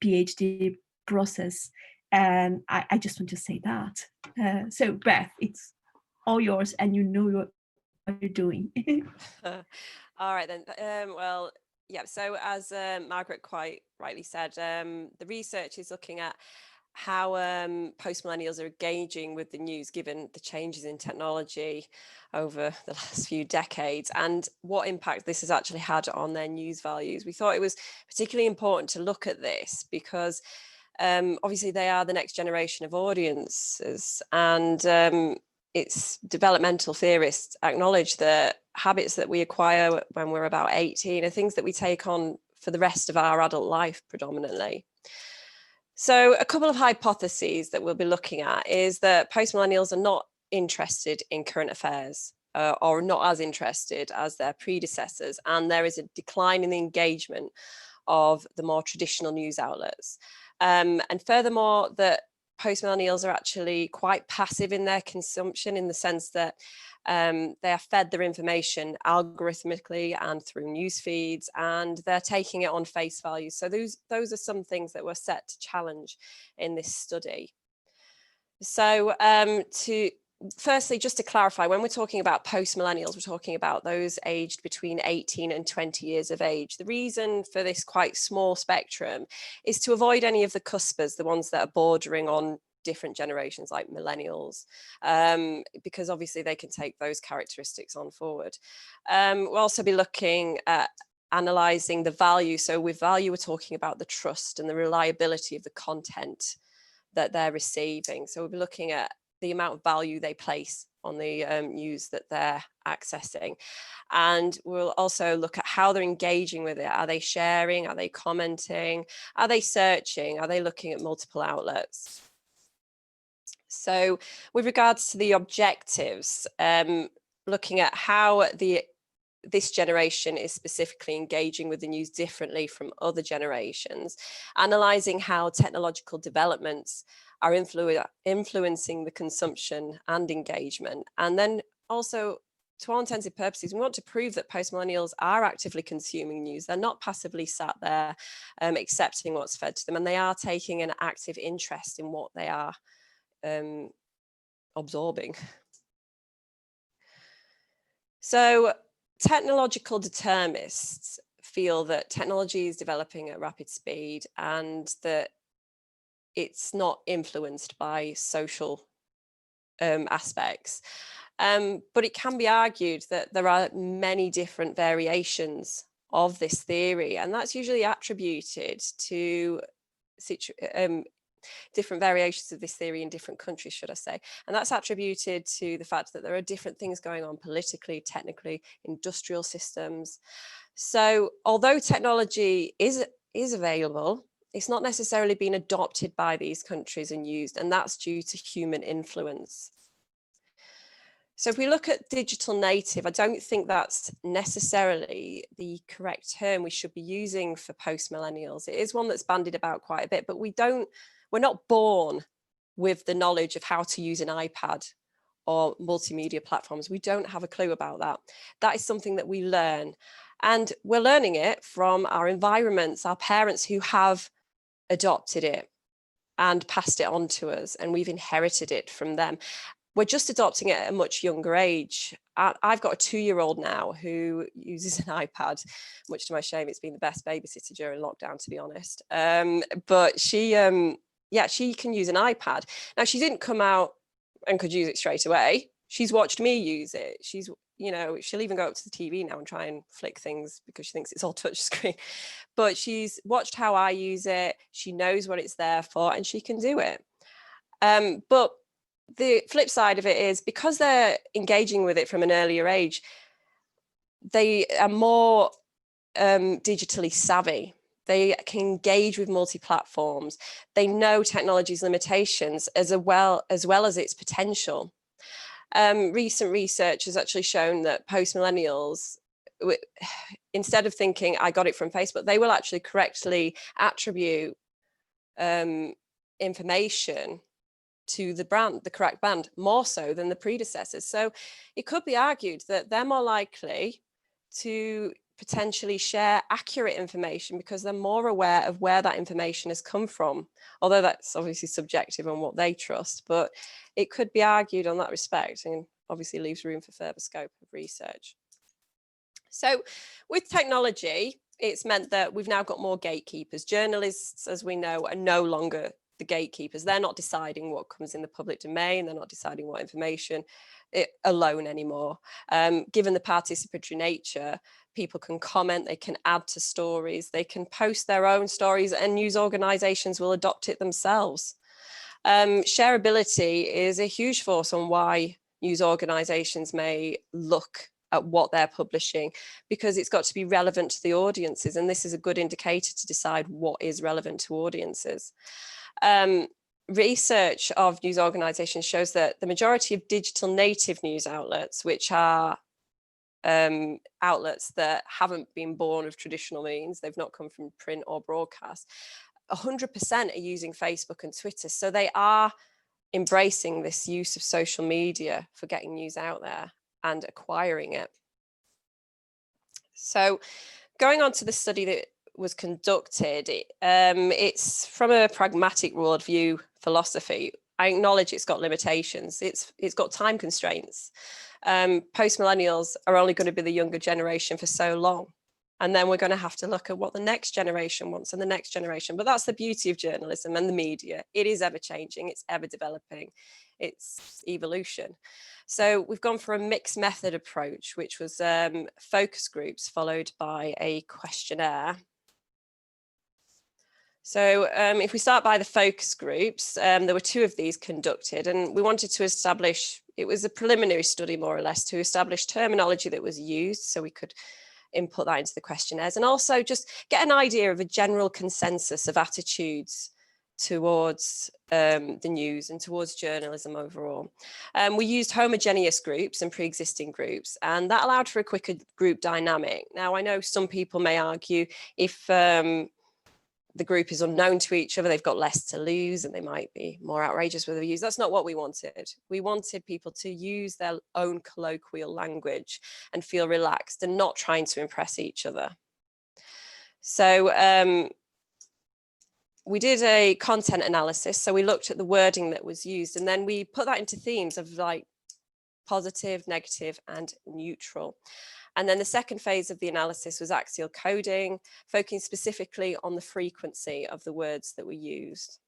PhD process. And I just want to say that. So Beth, it's all yours, and you know what you're doing. All right then. Well, yeah, so as Margaret quite rightly said, the research is looking at how post-millennials are engaging with the news given the changes in technology over the last few decades, and what impact this has actually had on their news values. We thought it was particularly important to look at this because obviously they are the next generation of audiences, and it's developmental theorists acknowledge that habits that we acquire when we're about 18 are things that we take on for the rest of our adult life predominantly. So a couple of hypotheses that we'll be looking at is that post-millennials are not interested in current affairs, or not as interested as their predecessors, and there is a decline in the engagement of the more traditional news outlets. And furthermore, that post-millennials are actually quite passive in their consumption, in the sense that they are fed their information algorithmically and through news feeds, and they're taking it on face value. So those are some things that were set to challenge in this study. So firstly, just to clarify, when we're talking about post-millennials, we're talking about those aged between 18 and 20 years of age. The reason for this quite small spectrum is to avoid any of the cuspers, the ones that are bordering on different generations like millennials, because obviously they can take those characteristics on forward. We'll also be looking at analysing the value. So with value, we're talking about the trust and the reliability of the content that they're receiving. So we'll be looking at the amount of value they place on the news that they're accessing. And we'll also look at how they're engaging with it. Are they sharing? Are they commenting? Are they searching? Are they looking at multiple outlets? So with regards to the objectives, looking at how this generation is specifically engaging with the news differently from other generations, analysing how technological developments are influencing the consumption and engagement. And then also, to all intents and purposes, we want to prove that post-millennials are actively consuming news. They're not passively sat there accepting what's fed to them, and they are taking an active interest in what they are absorbing. So technological determinists feel that technology is developing at rapid speed and that it's not influenced by social aspects. But it can be argued that there are many different variations of this theory, and that's usually attributed to different variations of this theory in different countries, should I say. And that's attributed to the fact that there are different things going on politically, technically, industrial systems. So although technology is available, it's not necessarily been adopted by these countries and used, and that's due to human influence. So if we look at digital native, I don't think that's necessarily the correct term we should be using for post-millennials. It is one that's bandied about quite a bit, but we're not born with the knowledge of how to use an iPad or multimedia platforms. We don't have a clue about that. That is something that we learn. And we're learning it from our environments, our parents who have adopted it and passed it on to us, and we've inherited it from them. We're just adopting it at a much younger age. I've got a 2-year-old now who uses an iPad, much to my shame. It's been the best babysitter during lockdown, to be honest. But she can use an iPad. Now, she didn't come out and could use it straight away. She's watched me use it. She'll even go up to the TV now and try and flick things because she thinks it's all touch screen. But she's watched how I use it. She knows what it's there for, and she can do it. But the flip side of it is, because they're engaging with it from an earlier age, they are more digitally savvy. They can engage with multi-platforms. They know technology's limitations as well as its potential. Recent research has actually shown that post-millennials, instead of thinking I got it from Facebook, they will actually correctly attribute information to the correct brand, more so than the predecessors. So it could be argued that they're more likely to potentially share accurate information because they're more aware of where that information has come from, although that's obviously subjective on what they trust, but it could be argued on that respect, and obviously leaves room for further scope of research. So with technology, it's meant that we've now got more gatekeepers. Journalists, as we know, are no longer the gatekeepers. They're not deciding what comes in the public domain. They're not deciding what information alone anymore. Given the participatory nature, people can comment, they can add to stories, they can post their own stories, and news organisations will adopt it themselves. Shareability is a huge force on why news organisations may look at what they're publishing, because it's got to be relevant to the audiences, and this is a good indicator to decide what is relevant to audiences. Research of news organisations shows that the majority of digital native news outlets, which are outlets that haven't been born of traditional means, they've not come from print or broadcast, 100% are using Facebook and Twitter. So they are embracing this use of social media for getting news out there and acquiring it. So going on to the study that was conducted, it's from a pragmatic worldview philosophy. I acknowledge it's got limitations. It's got time constraints. Post-millennials are only going to be the younger generation for so long. And then we're going to have to look at what the next generation wants and the next generation. But that's the beauty of journalism and the media. It is ever changing. It's ever developing. It's evolution. So we've gone for a mixed method approach, which was focus groups followed by a questionnaire. So if we start by the focus groups, there were 2 of these conducted, and we wanted to establish, it was a preliminary study more or less, to establish terminology that was used so we could input that into the questionnaires, and also just get an idea of a general consensus of attitudes towards the news and towards journalism overall. We used homogeneous groups and pre-existing groups, and that allowed for a quicker group dynamic. Now, I know some people may argue if the group is unknown to each other, they've got less to lose and they might be more outrageous with their views. That's not what we wanted. We wanted people to use their own colloquial language and feel relaxed and not trying to impress each other. So we did a content analysis. So we looked at the wording that was used, and then we put that into themes of like positive, negative, and neutral. And then the second phase of the analysis was axial coding, focusing specifically on the frequency of the words that were used.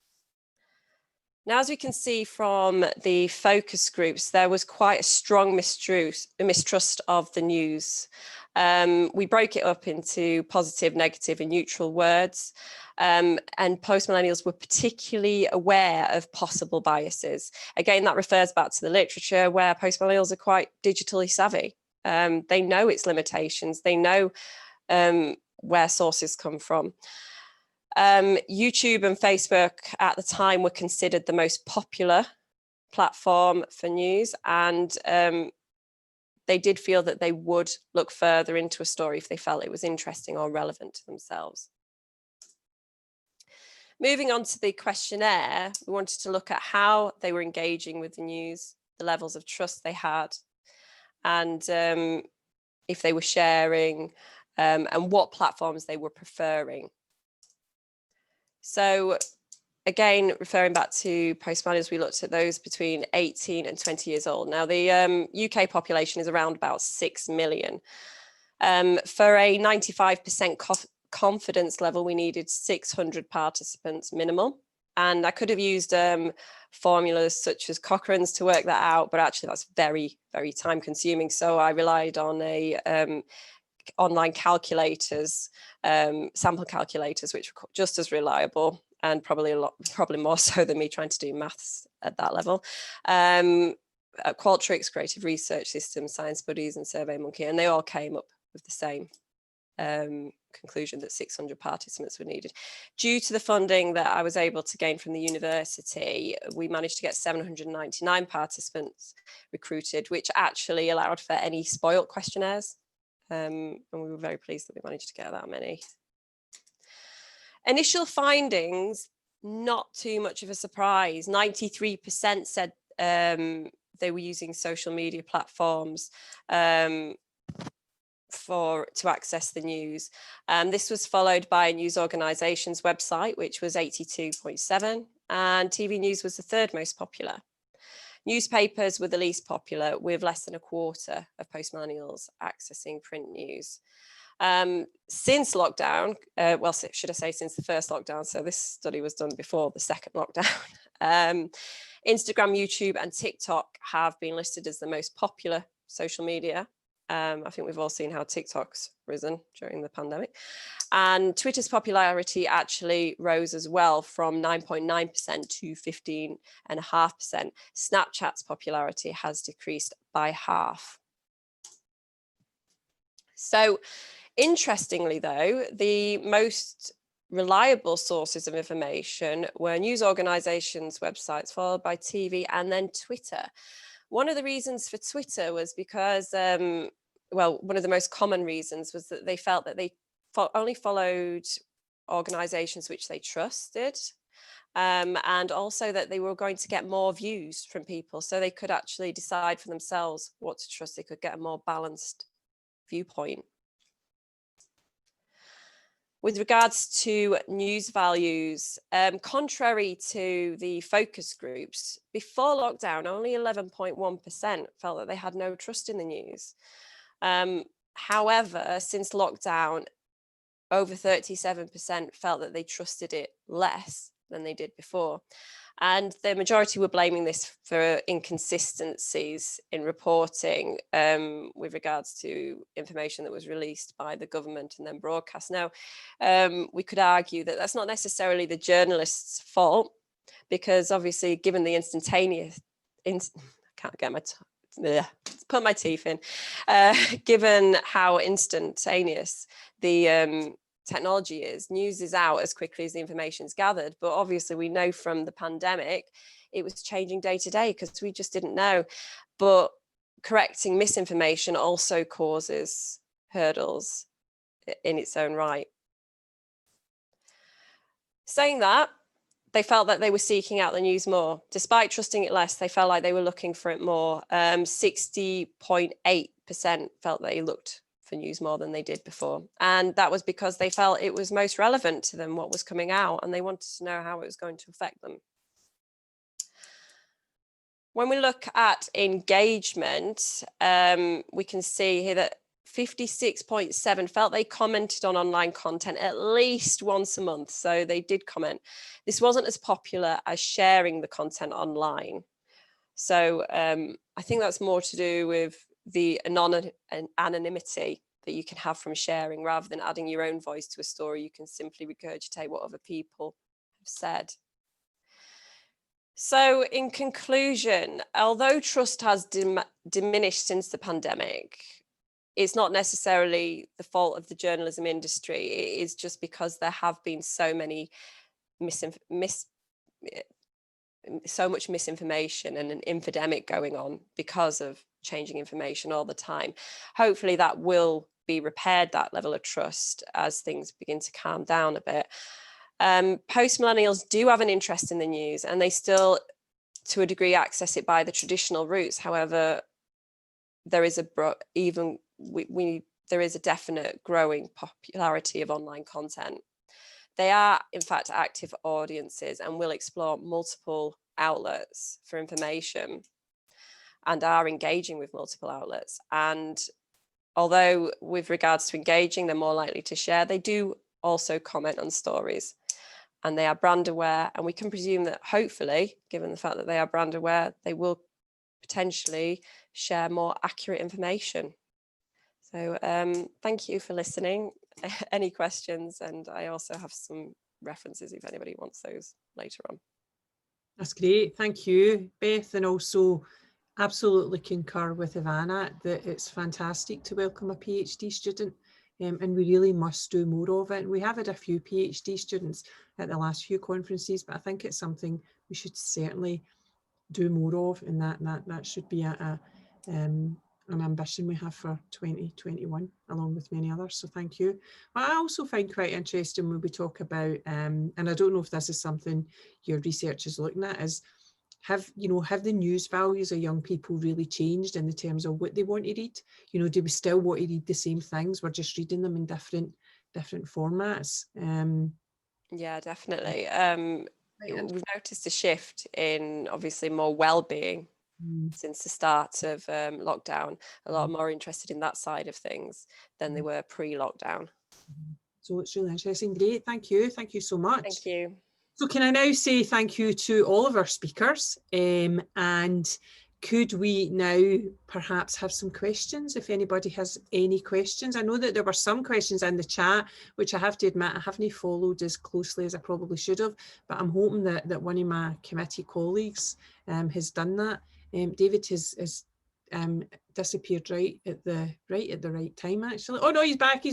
Now, as we can see from the focus groups, there was quite a strong mistrust of the news. We broke it up into positive, negative, and neutral words. And post-millennials were particularly aware of possible biases. Again, that refers back to the literature where post-millennials are quite digitally savvy. They know its limitations. They know where sources come from. YouTube and Facebook at the time were considered the most popular platform for news, and they did feel that they would look further into a story if they felt it was interesting or relevant to themselves. Moving on to the questionnaire, we wanted to look at how they were engaging with the news, the levels of trust they had, and if they were sharing, and what platforms they were preferring. So again, referring back to Post-Millennials, we looked at those between 18 and 20 years old. Now, the UK population is around about 6 million. For a 95% confidence level, we needed 600 participants minimal. And I could have used formulas such as Cochrane's to work that out, but actually that's very, very time consuming. So I relied on online calculators, sample calculators, which were just as reliable and probably more so than me trying to do maths at that level. Qualtrics, Creative Research Systems, Science Buddies and SurveyMonkey, and they all came up with the same conclusion that 600 participants were needed. Due to the funding that I was able to gain from the university, we managed to get 799 participants recruited, which actually allowed for any spoilt questionnaires. And we were very pleased that we managed to get that many. Initial findings, not too much of a surprise. 93% said they were using social media platforms to access the news. This was followed by a news organisation's website, which was 82.7, and TV news was the third most popular. Newspapers were the least popular, with less than a quarter of post-millennials accessing print news. Since lockdown, well, should I say since the first lockdown, so this study was done before the second lockdown, Instagram, YouTube and TikTok have been listed as the most popular social media. I think we've all seen how TikTok's risen during the pandemic. And Twitter's popularity actually rose as well from 9.9% to 15.5%. Snapchat's popularity has decreased by half. So interestingly though, the most reliable sources of information were news organisations' websites, followed by TV and then Twitter. One of the reasons for Twitter was because, well, one of the most common reasons was that they felt that they only followed organisations which they trusted, and also that they were going to get more views from people, so they could actually decide for themselves what to trust. They could get a more balanced viewpoint. With regards to news values, contrary to the focus groups, before lockdown, only 11.1% felt that they had no trust in the news. However, since lockdown, over 37% felt that they trusted it less than they did before. And the majority were blaming this for inconsistencies in reporting with regards to information that was released by the government and then broadcast. Now, we could argue that that's not necessarily the journalist's fault, because obviously given the instantaneous, I can't get my put my teeth in, given how instantaneous the technology is, news is out as quickly as the information is gathered. But obviously we know from the pandemic, it was changing day to day because we just didn't know. But correcting misinformation also causes hurdles in its own right. Saying that, they felt that they were seeking out the news more. Despite trusting it less, they felt like they were looking for it more. 60.8% felt they looked for news more than they did before. And that was because they felt it was most relevant to them, what was coming out, and they wanted to know how it was going to affect them. When we look at engagement, we can see here that 56.7 felt they commented on online content at least once a month. So they did comment. This wasn't as popular as sharing the content online. So I think that's more to do with the anonymity that you can have from sharing, rather than adding your own voice to a story. You can simply regurgitate what other people have said. So in conclusion, although trust has diminished since the pandemic, it's not necessarily the fault of the journalism industry. It is just because there have been so many so much misinformation and an infodemic going on because of changing information all the time. Hopefully that will be repaired, that level of trust, as things begin to calm down a bit. Post-millennials do have an interest in the news, and they still to a degree access it by the traditional routes. However, there is there is a definite growing popularity of online content. They are, in fact, active audiences and will explore multiple outlets for information and are engaging with multiple outlets. And although with regards to engaging, they're more likely to share, they do also comment on stories, and they are brand aware. And we can presume that hopefully, given the fact that they are brand aware, they will potentially share more accurate information. So thank you for listening. Any questions? And I also have some references if anybody wants those later on. That's great, thank you, Beth, and also absolutely concur with Ivana that it's fantastic to welcome a PhD student, and we really must do more of it. And we have had a few PhD students at the last few conferences, but I think it's something we should certainly do more of, and that should be an ambition we have for 2021, along with many others. So thank you. What I also find quite interesting when we talk about, and I don't know if this is something your research is looking at, is have the news values of young people really changed in the terms of what they want to read? Do we still want to read the same things? We're just reading them in different formats. Yeah, definitely. We've noticed a shift in obviously more well-being since the start of lockdown. A lot more interested in that side of things than they were pre-lockdown. So it's really interesting. Great, thank you so much. Thank you. So can I now say thank you to all of our speakers, and could we now perhaps have some questions if anybody has any questions? I know that there were some questions in the chat, which I have to admit I haven't followed as closely as I probably should have, but I'm hoping that one of my committee colleagues has done that. David has disappeared right at the right time, actually. Oh no, he's back.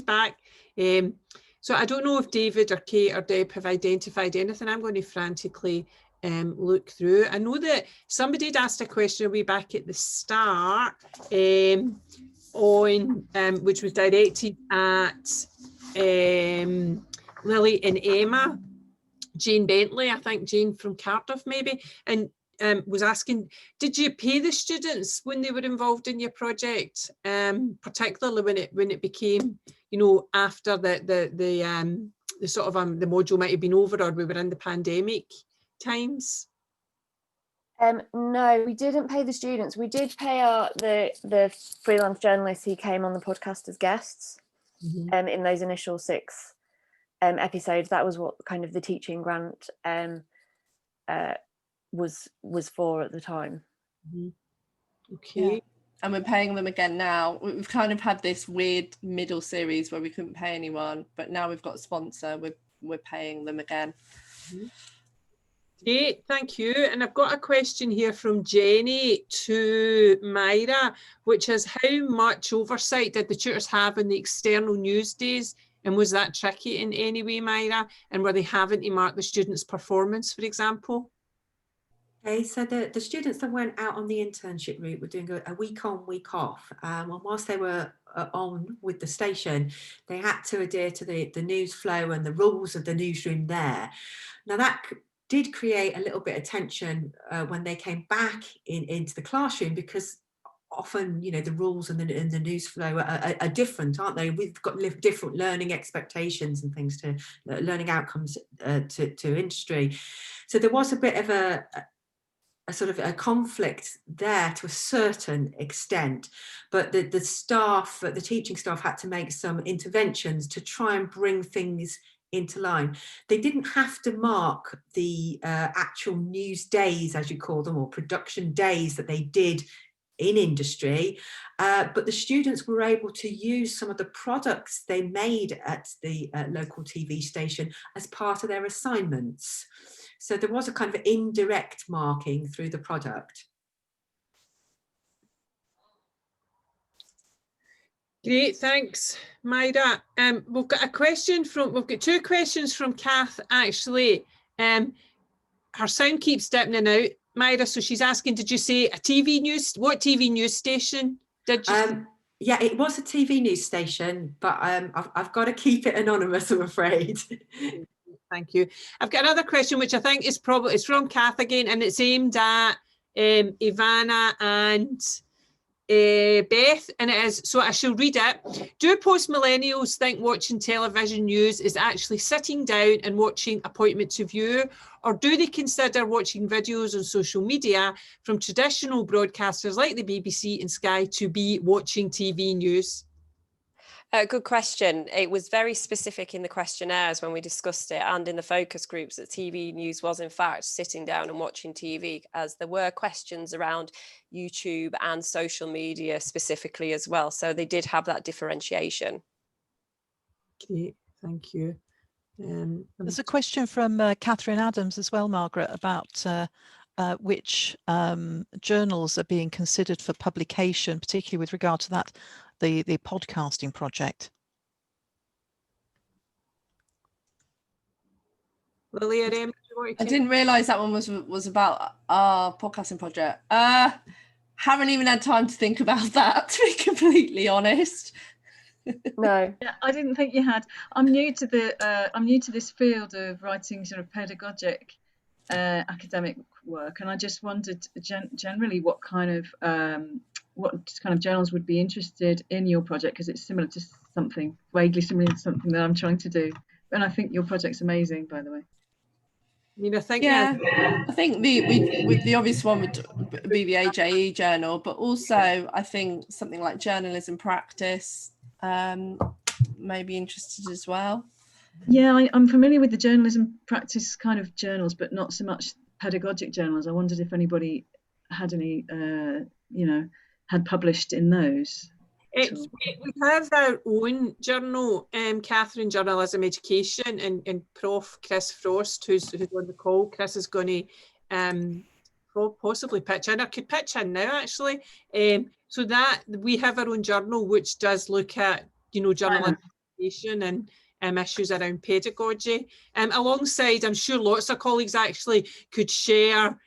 So I don't know if David or Kate or Deb have identified anything. I'm going to frantically look through. I know that somebody had asked a question way back at the start which was directed at Lily and Emma, Jane Bentley, I think Jane from Cardiff maybe, and was asking, did you pay the students when they were involved in your project, particularly when it became, after the sort of the module might have been over, or we were in the pandemic times? No, we didn't pay the students. We did pay the freelance journalists who came on the podcast as guests in those initial 6 episodes. That was what kind of the teaching grant was for at the time. Okay. Yeah. And we're paying them again now. We've kind of had this weird middle series where we couldn't pay anyone, but now we've got a sponsor, we're paying them again. Great, thank you. And I've got a question here from Jenny to Myra, which is, how much oversight did the tutors have in the external news days? And was that tricky in any way, Myra? And were they having to mark the students' performance, for example? Okay, so the students that went out on the internship route were doing a week on, week off. And whilst they were on with the station, they had to adhere to the news flow and the rules of the newsroom there. Now that did create a little bit of tension when they came back into the classroom, because often, the rules and the news flow are different, aren't they? We've got different learning expectations and things to learning outcomes to industry. So there was a bit of a sort of a conflict there to a certain extent, but the teaching staff had to make some interventions to try and bring things into line. They didn't have to mark the actual news days, as you call them, or production days that they did in industry, but the students were able to use some of the products they made at the local TV station as part of their assignments. So there was a kind of indirect marking through the product. Great, thanks, Myra. We've got two questions from Kath, actually. Her sound keeps dipping in and out, Myra, so she's asking, did you say what TV news station did you Yeah, it was a TV news station, but I've got to keep it anonymous, I'm afraid. Thank you. I've got another question, which I think is probably, it's from Kath again, and it's aimed at Ivana and Beth, and it is, so I shall read it. Do post-millennials think watching television news is actually sitting down and watching Appointment to View, or do they consider watching videos on social media from traditional broadcasters like the BBC and Sky to be watching TV news? Good question. It was very specific in the questionnaires when we discussed it and in the focus groups that TV news was in fact sitting down and watching TV, as there were questions around YouTube and social media specifically as well. So they did have that differentiation. Okay, thank you. There's a question from Catherine Adams as well, Margaret, about which journals are being considered for publication, particularly with regard to that, the podcasting project. Lily, I didn't realise that one was about our podcasting project. Haven't even had time to think about that, to be completely honest. No. Yeah, I didn't think you had. I'm new to this field of writing sort of pedagogic academic work, and I just wondered generally what kind of journals would be interested in your project, because it's similar to something, vaguely similar to something that I'm trying to do. And I think your project's amazing, by the way. I mean, I think the obvious one would be the AJE journal, but also I think something like journalism practice may be interested as well. Yeah, I'm familiar with the journalism practice kind of journals, but not so much pedagogic journals. I wondered if anybody had any, had published in those. We have our own journal, Catherine, Journalism Education, and Prof Chris Frost, who's on the call. Chris is going to possibly pitch in, or could pitch in now actually. So that we have our own journal which does look at, journalism education and issues around pedagogy. Alongside, I'm sure lots of colleagues actually could share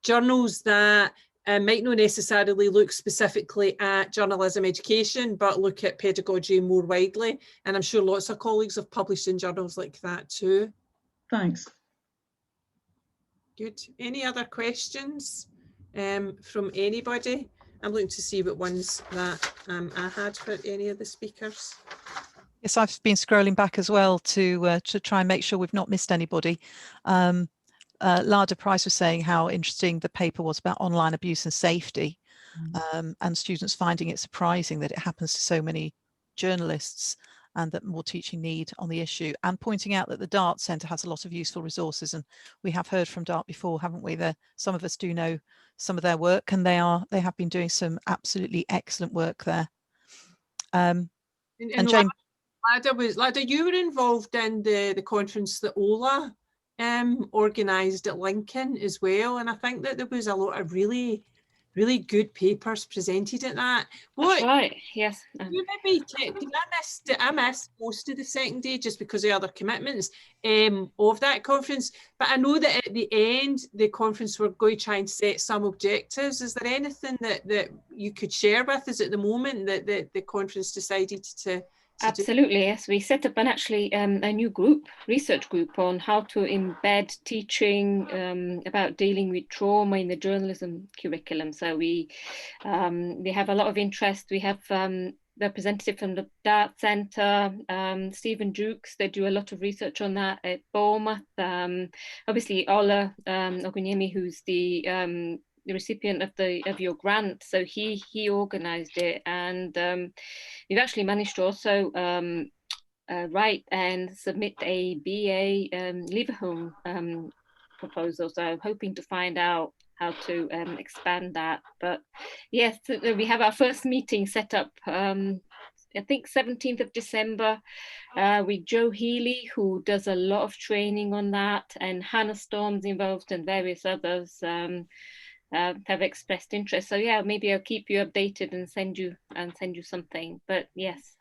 journals that might not necessarily look specifically at journalism education, but look at pedagogy more widely. And I'm sure lots of colleagues have published in journals like that too. Thanks. Good. Any other questions from anybody? I'm looking to see what ones that I had for any of the speakers. Yes, I've been scrolling back as well to try and make sure we've not missed anybody. Lada Price was saying how interesting the paper was about online abuse and safety, and students finding it surprising that it happens to so many journalists and that more teaching need on the issue, and pointing out that the DART Centre has a lot of useful resources, and we have heard from DART before, haven't we? Some of us do know some of their work, and they have been doing some absolutely excellent work there. And James, Lada, you were involved in the conference that Ola organised at Lincoln as well, and I think that there was a lot of really good papers presented at that. That's right, yes. You maybe I missed most of the second day just because of other commitments of that conference, but I know that at the end the conference were going to try and set some objectives. Is there anything that you could share with us at the moment that the conference decided to Absolutely, yes. We set up a new research group on how to embed teaching about dealing with trauma in the journalism curriculum. So we have a lot of interest. We have representative from the DART Centre, Stephen Jukes. They do a lot of research on that at Bournemouth. Obviously, Ola Ogunyemi, who's the recipient of your grant, so he organised it, and we've actually managed to also write and submit a BA leave home proposal, so I'm hoping to find out how to expand that. But yes, we have our first meeting set up I think 17th of December with Joe Healy, who does a lot of training on that, and Hannah Storm's involved, and various others have expressed interest. So yeah, maybe I'll keep you updated and send you something. But yes,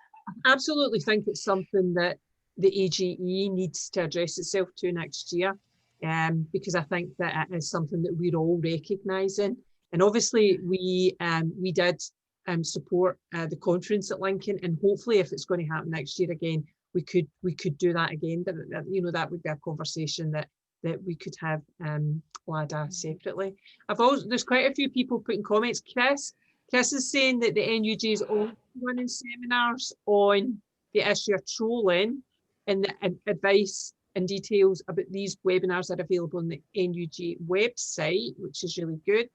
I absolutely think it's something that the AJE needs to address itself to next year, because I think that it is something that we're all recognising. And obviously we did support the conference at Lincoln, and hopefully if it's going to happen next year again, we could do that again. That, you know, that would be a conversation that we could have LADA separately. There's quite a few people putting comments. Chris is saying that the NUJ is also running seminars on the issue of trolling, and the advice and details about these webinars are available on the NUJ website, which is really good.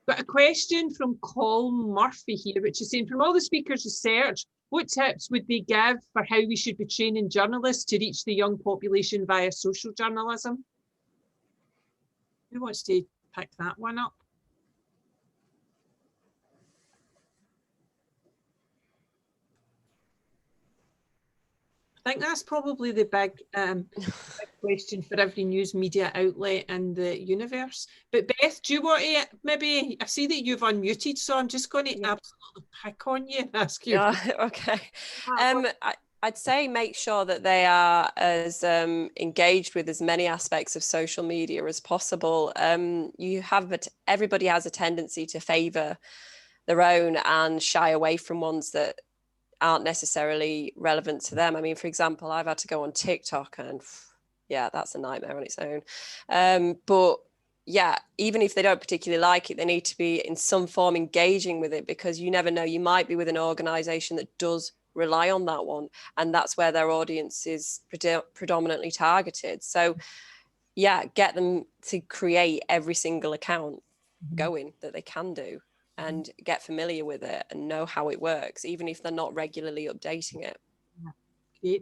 Got a question from Colm Murphy here, which is saying, from all the speakers' research, what tips would they give for how we should be training journalists to reach the young population via social journalism? Who wants to pick that one up? I think that's probably the big question for every news media outlet in the universe. But Beth, do you want to maybe, I see that you've unmuted, so I'm just going to absolutely pick on you and ask you. Okay. I'd say make sure that they are as engaged with as many aspects of social media as possible. Everybody has a tendency to favour their own and shy away from ones that aren't necessarily relevant to them. I mean, for example, I've had to go on TikTok, and yeah, that's a nightmare on its own. But yeah, even if they don't particularly like it, they need to be in some form engaging with it, because you never know, you might be with an organisation that does rely on that one, and that's where their audience is predominantly targeted. So yeah, get them to create every single account going that they can do, and get familiar with it and know how it works, even if they're not regularly updating it.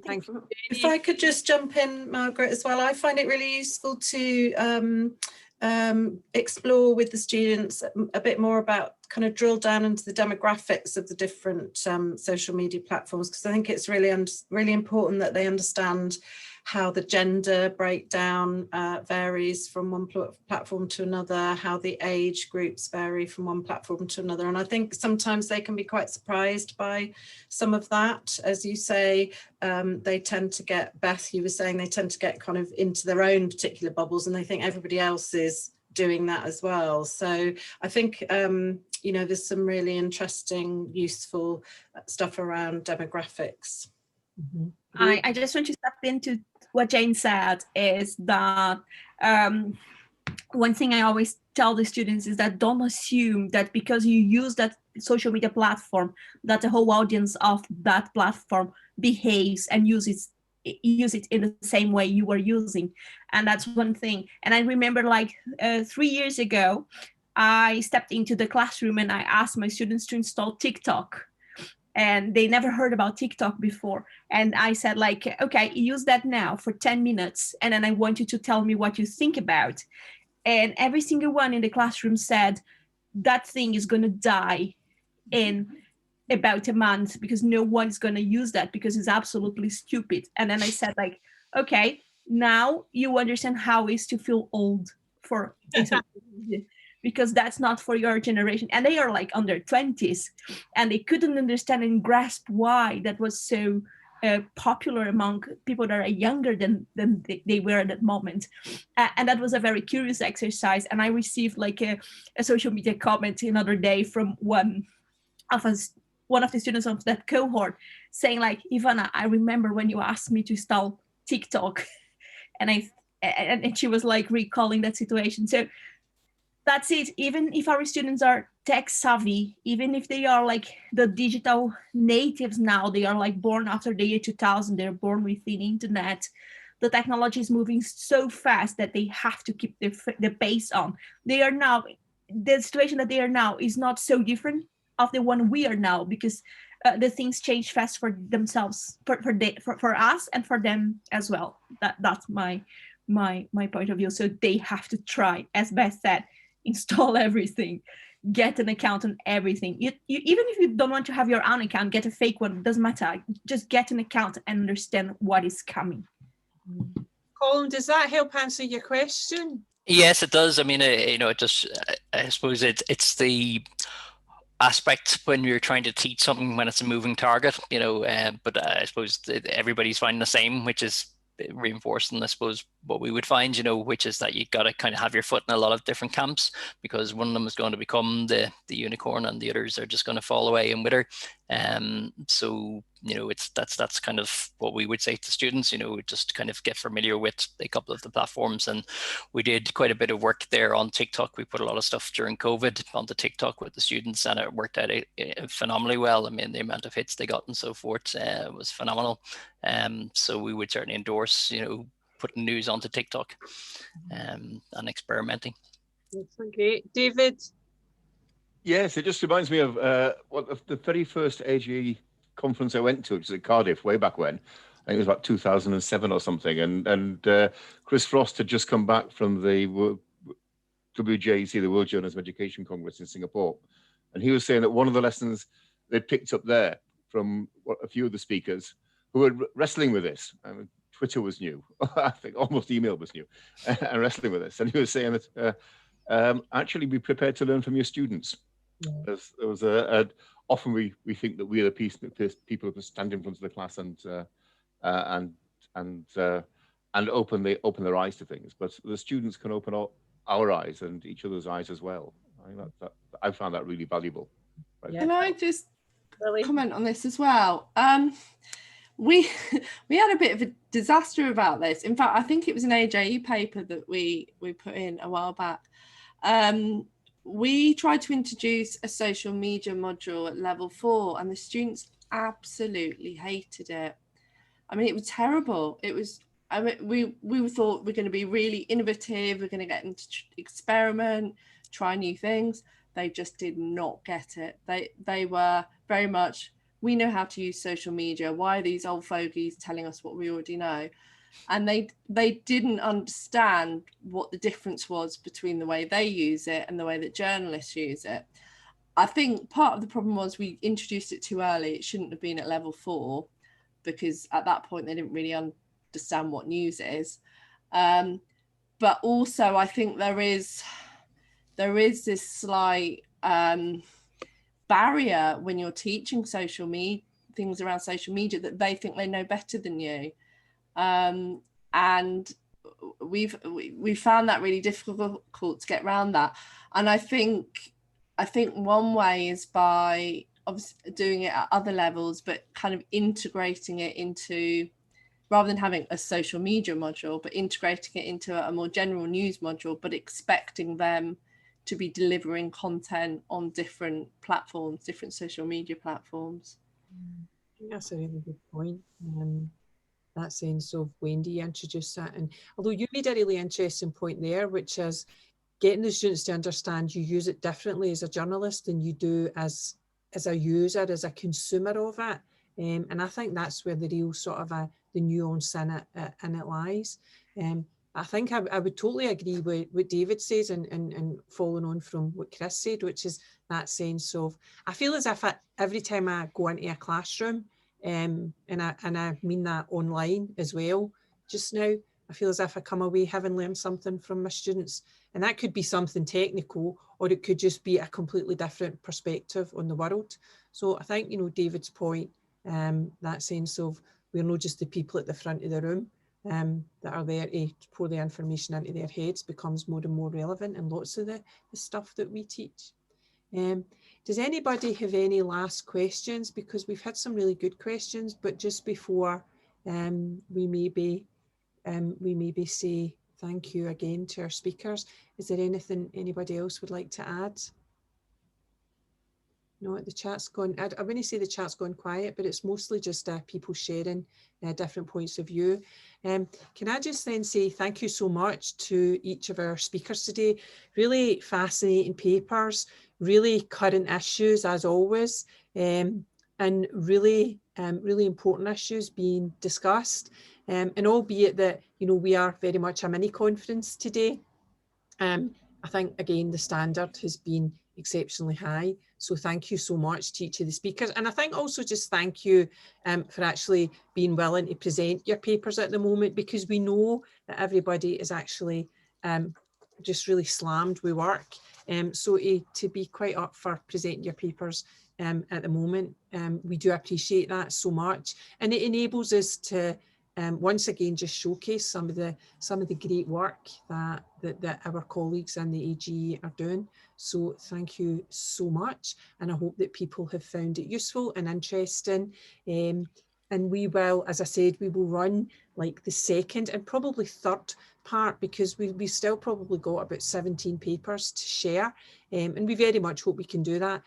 Thank you. If I could just jump in, Margaret, as well, I find it really useful to explore with the students a bit more about, kind of drill down into the demographics of the different social media platforms, because I think it's really important that they understand how the gender breakdown varies from one platform to another, how the age groups vary from one platform to another. And I think sometimes they can be quite surprised by some of that. As you say, they tend to get, Beth, you were saying, they tend to get kind of into their own particular bubbles, and they think everybody else is doing that as well. So I think, you know, there's some really interesting, useful stuff around demographics. I just want to step into what Jane said, is that one thing I always tell the students is that don't assume that because you use that social media platform, that the whole audience of that platform behaves and use it in the same way you were using. And that's one thing. And I remember, like 3 years ago, I stepped into the classroom and I asked my students to install TikTok. And they never heard about TikTok before. And I said, like, okay, use that now for 10 minutes. And then I want you to tell me what you think about. And every single one in the classroom said, that thing is going to die in about a month, because no one's going to use that because it's absolutely stupid. And then I said, like, okay, now you understand how it is to feel old for because that's not for your generation. And they are like under 20s, and they couldn't understand and grasp why that was so popular among people that are younger than they were at that moment. And that was a very curious exercise. And I received like a social media comment another day from one of the students of that cohort saying, like, Ivana, I remember when you asked me to install TikTok, and she was like recalling that situation. So that's it. Even if our students are tech savvy, even if they are like the digital natives now, they are like born after the year 2000, they're born with the internet. The technology is moving so fast that they have to keep the pace on. The situation that they are now is not so different of the one we are now, because the things change fast for themselves, for us and for them as well. That's my point of view. So they have to try, as Beth said, install everything, get an account on everything. You even if you don't want to have your own account, get a fake one, doesn't matter. Just get an account and understand what is coming. Colin, does that help answer your question? Yes, it does. I mean, you know, I suppose it's the aspect when you're trying to teach something when it's a moving target, you know, but I suppose everybody's finding the same, which is reinforcing, I suppose, what we would find, which is that you've got to kind of have your foot in a lot of different camps, because one of them is going to become the unicorn and the others are just going to fall away and wither. So, that's kind of what we would say to students, just kind of get familiar with a couple of the platforms. And we did quite a bit of work there on TikTok. We put a lot of stuff during COVID onto TikTok with the students, and it worked out phenomenally well. I mean, the amount of hits they got and so forth was phenomenal. So we would certainly endorse, putting news onto TikTok and experimenting. That's great. David? Yes, it just reminds me of the very first AJE conference I went to, which was at Cardiff way back when. I think it was about 2007 or something. And Chris Frost had just come back from the WJEC, the World Journalism Education Congress in Singapore. And he was saying that one of the lessons they picked up there from a few of the speakers who were wrestling with this. I mean, Twitter was new. I think almost email was new, and wrestling with this. And he was saying that actually be prepared to learn from your students. Yeah. There was often we think that we are the people who stand in front of the class and open their eyes to things, but the students can open our eyes and each other's eyes as well. I think I found that really valuable. Right. Can I just comment on this as well? We had a bit of a disaster about this. In fact, I think it was an AJE paper that we put in a while back. We tried to introduce a social media module at level 4, and the students absolutely hated it. I mean, it was terrible. It was. I mean, we thought we're going to be really innovative. We're going to get them to experiment, try new things. They just did not get it. They were very much, we know how to use social media. Why are these old fogies telling us what we already know? And they didn't understand what the difference was between the way they use it and the way that journalists use it. I think part of the problem was we introduced it too early. It shouldn't have been at level 4, because at that point they didn't really understand what news is. But also I think there is this slight barrier when you're teaching social media, things around social media, that they think they know better than you. And we've found that really difficult to get around that. And I think one way is by obviously doing it at other levels, but kind of integrating it into, rather than having a social media module, but integrating it into a more general news module, but expecting them to be delivering content on different platforms, different social media platforms. I think that's a really good point. That sense of when do you introduce that? And although you made a really interesting point there, which is getting the students to understand you use it differently as a journalist than you do as a user, as a consumer of it. And I think that's where the real sort of the nuance in it lies. I think I would totally agree with what David says and following on from what Chris said, which is that sense of, I feel as if every time I go into a classroom, and I mean that online as well, just now, I feel as if I come away having learned something from my students. And that could be something technical, or it could just be a completely different perspective on the world. So I think, David's point, that sense of we're not just the people at the front of the room that are there to pour the information into their heads, becomes more and more relevant in lots of the stuff that we teach. Does anybody have any last questions? Because we've had some really good questions, but just before we maybe say thank you again to our speakers, is there anything anybody else would like to add? No, the chat's gone, I wouldn't say the chat's gone quiet, but it's mostly just people sharing different points of view. Can I just then say thank you so much to each of our speakers today. Really fascinating papers, really current issues as always, and really important issues being discussed. And albeit that, we are very much a mini conference today, I think, again, the standard has been exceptionally high. So thank you so much to each of the speakers. And I think also just thank you for actually being willing to present your papers at the moment, because we know that everybody is actually just really slammed with work. So to be quite up for presenting your papers at the moment, we do appreciate that so much. And it enables us to once again just showcase some of the great work that our colleagues in the AJE are doing. So thank you so much, and I hope that people have found it useful and interesting. And we will, as I said, we will run like the second and probably third part, because we still probably got about 17 papers to share, and we very much hope we can do that.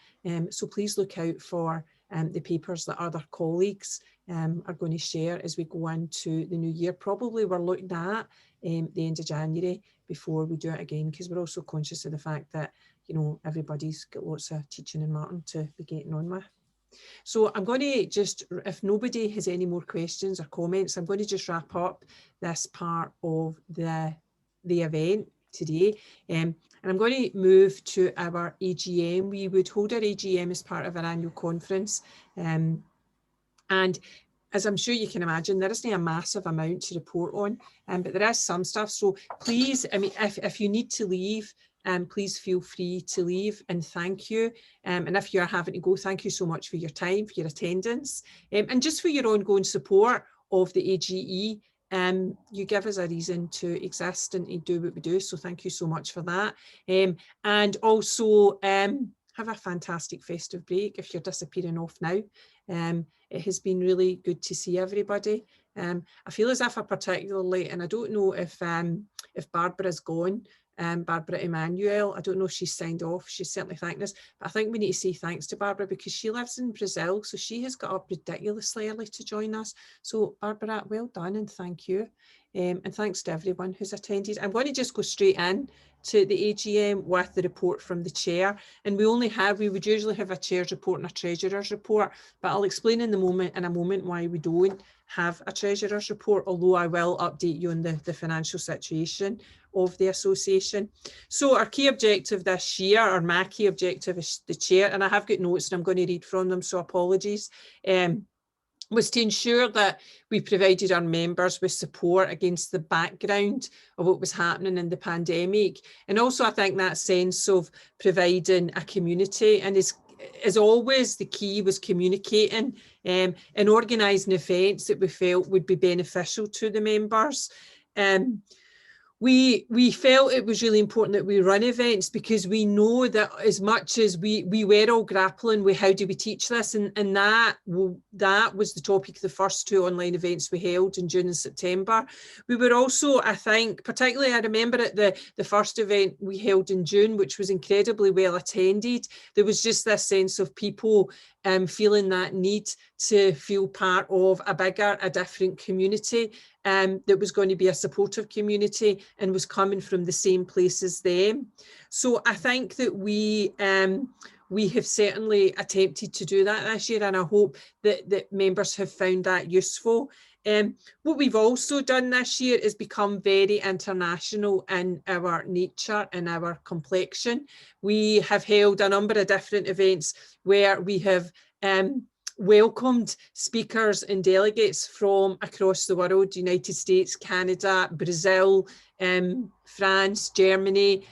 So please look out for the papers that other colleagues are going to share as we go into the new year. Probably we're looking at the end of January before we do it again, because we're also conscious of the fact that, you know, everybody's got lots of teaching and marking to be getting on with. So I'm going to just, if nobody has any more questions or comments, I'm going to just wrap up this part of the event today. And I'm going to move to our AGM. We would hold our AGM as part of our annual conference. And as I'm sure you can imagine, there isn't a massive amount to report on, but there is some stuff. So please, I mean, if you need to leave, please feel free to leave, and thank you. And if you are having to go, thank you so much for your time, for your attendance, and just for your ongoing support of the AJE. You give us a reason to exist and to do what we do. So thank you so much for that. And also have a fantastic festive break if you're disappearing off now. It has been really good to see everybody. I feel as if I particularly, and I don't know if Barbara's gone, Barbara Emmanuel, I don't know if she's signed off, she's certainly thanked us, but I think we need to say thanks to Barbara because she lives in Brazil, so she has got up ridiculously early to join us. So Barbara, well done and thank you. And thanks to everyone who's attended. I'm going to just go straight in to the AGM with the report from the chair, and we would usually have a chair's report and a treasurer's report, but I'll explain in a moment why we don't have a treasurer's report, although I will update you on the financial situation of the association. So our key objective this year, or my key objective as the chair, and I have got notes and I'm going to read from them, so apologies, was to ensure that we provided our members with support against the background of what was happening in the pandemic. And also I think that sense of providing a community, and as always, the key was communicating and organising events that we felt would be beneficial to the members. We felt it was really important that we run events because we know that as much as we were all grappling with how do we teach this, and that was the topic of the first two online events we held in June and September. We were also, I think, particularly I remember at the first event we held in June, which was incredibly well attended, there was just this sense of people feeling that need to feel part of a different community that was going to be a supportive community and was coming from the same place as them. So I think that we have certainly attempted to do that this year, and I hope that members have found that useful. What we've also done this year is become very international in our nature and our complexion. We have held a number of different events where we have welcomed speakers and delegates from across the world, United States, Canada, Brazil, France, Germany.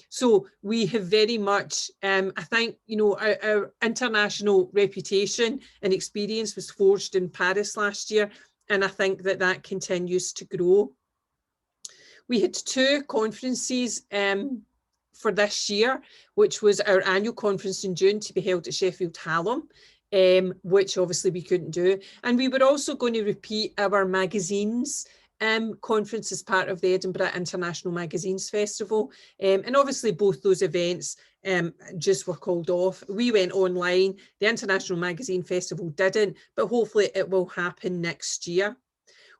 So we have very much, I think, you know, our international reputation and experience was forged in Paris last year, and I think that continues to grow. We had two conferences for this year, which was our annual conference in June to be held at Sheffield Hallam, which obviously we couldn't do. And we were also going to repeat our magazines conference as part of the Edinburgh International Magazines Festival. And obviously both those events just were called off. We went online, the International Magazine Festival didn't, but hopefully it will happen next year.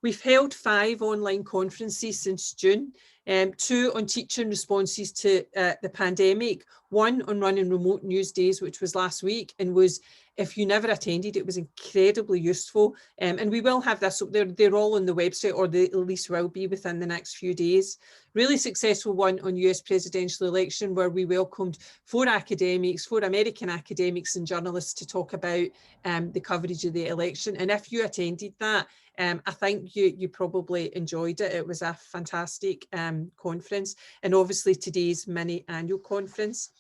We've held 5 online conferences since June, 2 on teaching responses to the pandemic, 1 on running remote news days, which was last week, and was, if you never attended, it was incredibly useful. And we will have this, they're all on the website, or they at least will be within the next few days. Really successful one on US presidential election, where we welcomed 4 academics, 4 American academics and journalists to talk about the coverage of the election. And if you attended that, I think you probably enjoyed it. It was a fantastic conference, and obviously today's mini annual conference.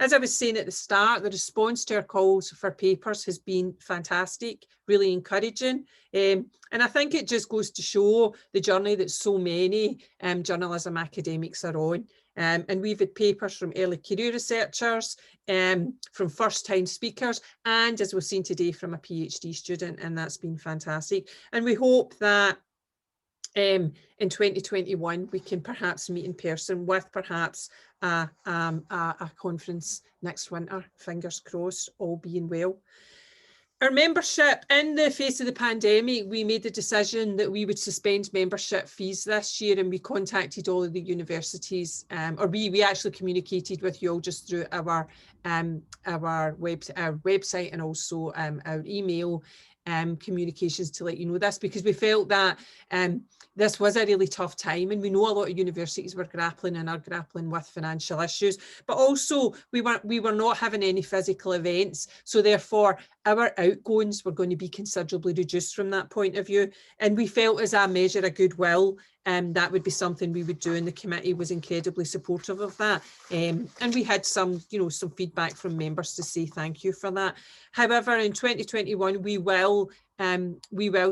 As I was saying at the start, the response to our calls for papers has been fantastic, really encouraging. And I think it just goes to show the journey that so many journalism academics are on. And we've had papers from early career researchers, from first-time speakers, and as we've seen today, from a PhD student, and that's been fantastic. And we hope that in 2021 we can perhaps meet in person with perhaps a conference next winter, fingers crossed, all being well. Our membership, in the face of the pandemic, we made the decision that we would suspend membership fees this year, and we contacted all of the universities, or we actually communicated with you all just through our website and also our email communications to let you know this, because we felt that this was a really tough time, and we know a lot of universities were grappling and are grappling with financial issues, but also we were not having any physical events, so therefore our outgoings were going to be considerably reduced from that point of view, and we felt as a measure of goodwill that would be something we would do, and the committee was incredibly supportive of that, and we had some feedback from members to say thank you for that. However, in 2021 we will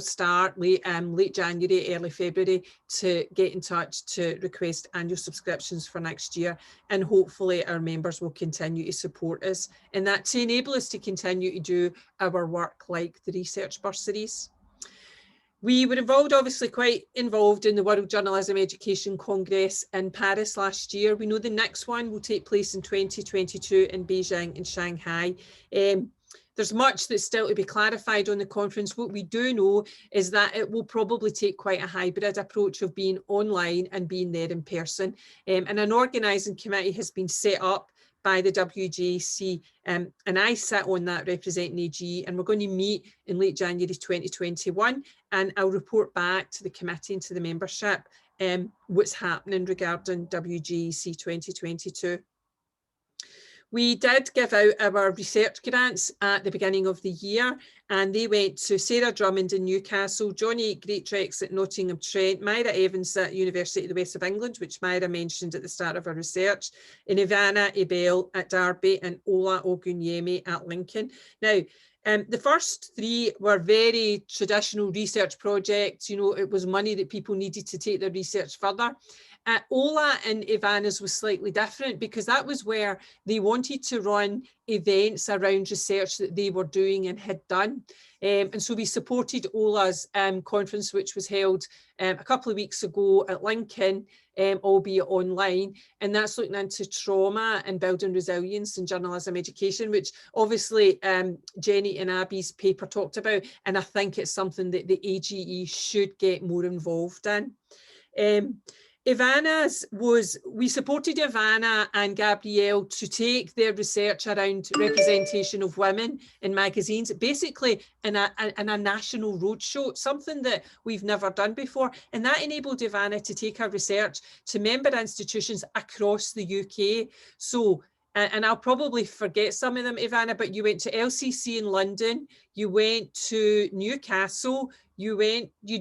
start late January, early February to get in touch to request annual subscriptions for next year, and hopefully our members will continue to support us in that, to enable us to continue to do our work like the research bursaries. We were obviously quite involved in the World Journalism Education Congress in Paris last year. We know the next one will take place in 2022 in Beijing and Shanghai. There's much that's still to be clarified on the conference. What we do know is that it will probably take quite a hybrid approach of being online and being there in person. And an organising committee has been set up by the WJC, and I sit on that representing AJE, and we're going to meet in late January 2021, and I'll report back to the committee and to the membership what's happening regarding WJC 2022. We did give out our research grants at the beginning of the year, and they went to Sarah Drummond in Newcastle, Johnny Greatrex at Nottingham Trent, Myra Evans at University of the West of England, which Myra mentioned at the start of our research, and Ivana Ebel at Derby, and Ola Ogunyemi at Lincoln. Now, the first three were very traditional research projects. It was money that people needed to take their research further. Ola and Ivana's was slightly different, because that was where they wanted to run events around research that they were doing and had done. And so we supported Ola's conference, which was held a couple of weeks ago at Lincoln, albeit online, and that's looking into trauma and building resilience in journalism education, which obviously Jenny and Abbey's paper talked about, and I think it's something that the AGE should get more involved in. Ivana's we supported Ivana and Gabrielle to take their research around representation of women in magazines, basically in a national roadshow, something that we've never done before. And that enabled Ivana to take her research to member institutions across the UK. So, and I'll probably forget some of them, Ivana, but you went to LCC in London, you went to Newcastle, you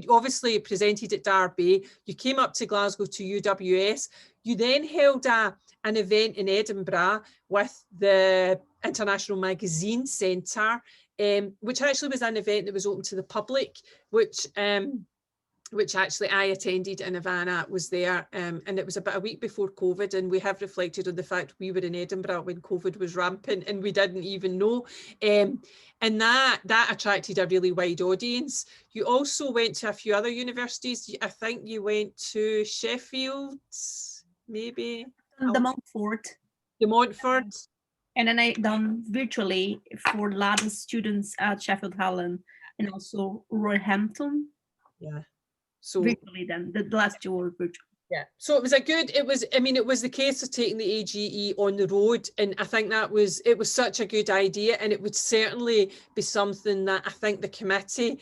obviously presented at Derby, you came up to Glasgow to UWS, you then held an event in Edinburgh with the International Magazine Centre, which actually was an event that was open to the public, which actually I attended, and Ivana was there, and it was about a week before COVID, and we have reflected on the fact we were in Edinburgh when COVID was rampant and we didn't even know, and that attracted a really wide audience. You also went to a few other universities. I think you went to Sheffield, maybe? The Montfort. And then I done virtually for LADA students at Sheffield, Hallam, and also Roehampton. Yeah. So virtually then, the last two were virtual. Yeah, so it was the case of taking the AGE on the road, and I think it was such a good idea, and it would certainly be something that I think the committee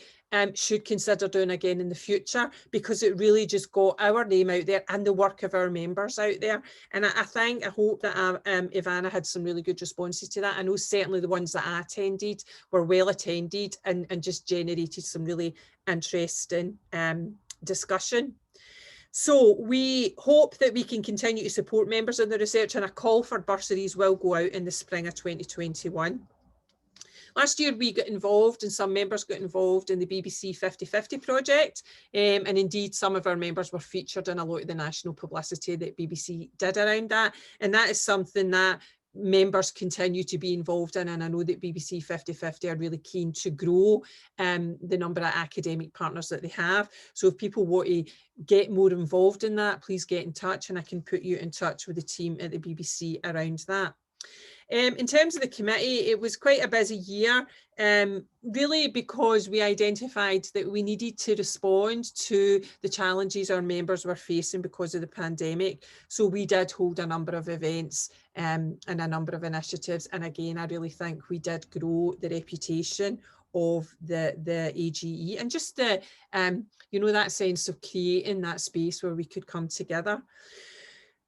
should consider doing again in the future, because it really just got our name out there and the work of our members out there. And I hope that Ivana had some really good responses to that. I know certainly the ones that I attended were well attended and just generated some really interesting discussion. So we hope that we can continue to support members in the research, and a call for bursaries will go out in the spring of 2021. Last year we got involved, and some members got involved in the BBC 50/50 project, and indeed some of our members were featured in a lot of the national publicity that BBC did around that, and that is something that members continue to be involved in, and I know that BBC 50/50 are really keen to grow the number of academic partners that they have. So if people want to get more involved in that, please get in touch, and I can put you in touch with the team at the BBC around that. In terms of the committee, it was quite a busy year, really because we identified that we needed to respond to the challenges our members were facing because of the pandemic. So we did hold a number of events and a number of initiatives. And again, I really think we did grow the reputation of the AGE, and just the, you know, that sense of creating that space where we could come together.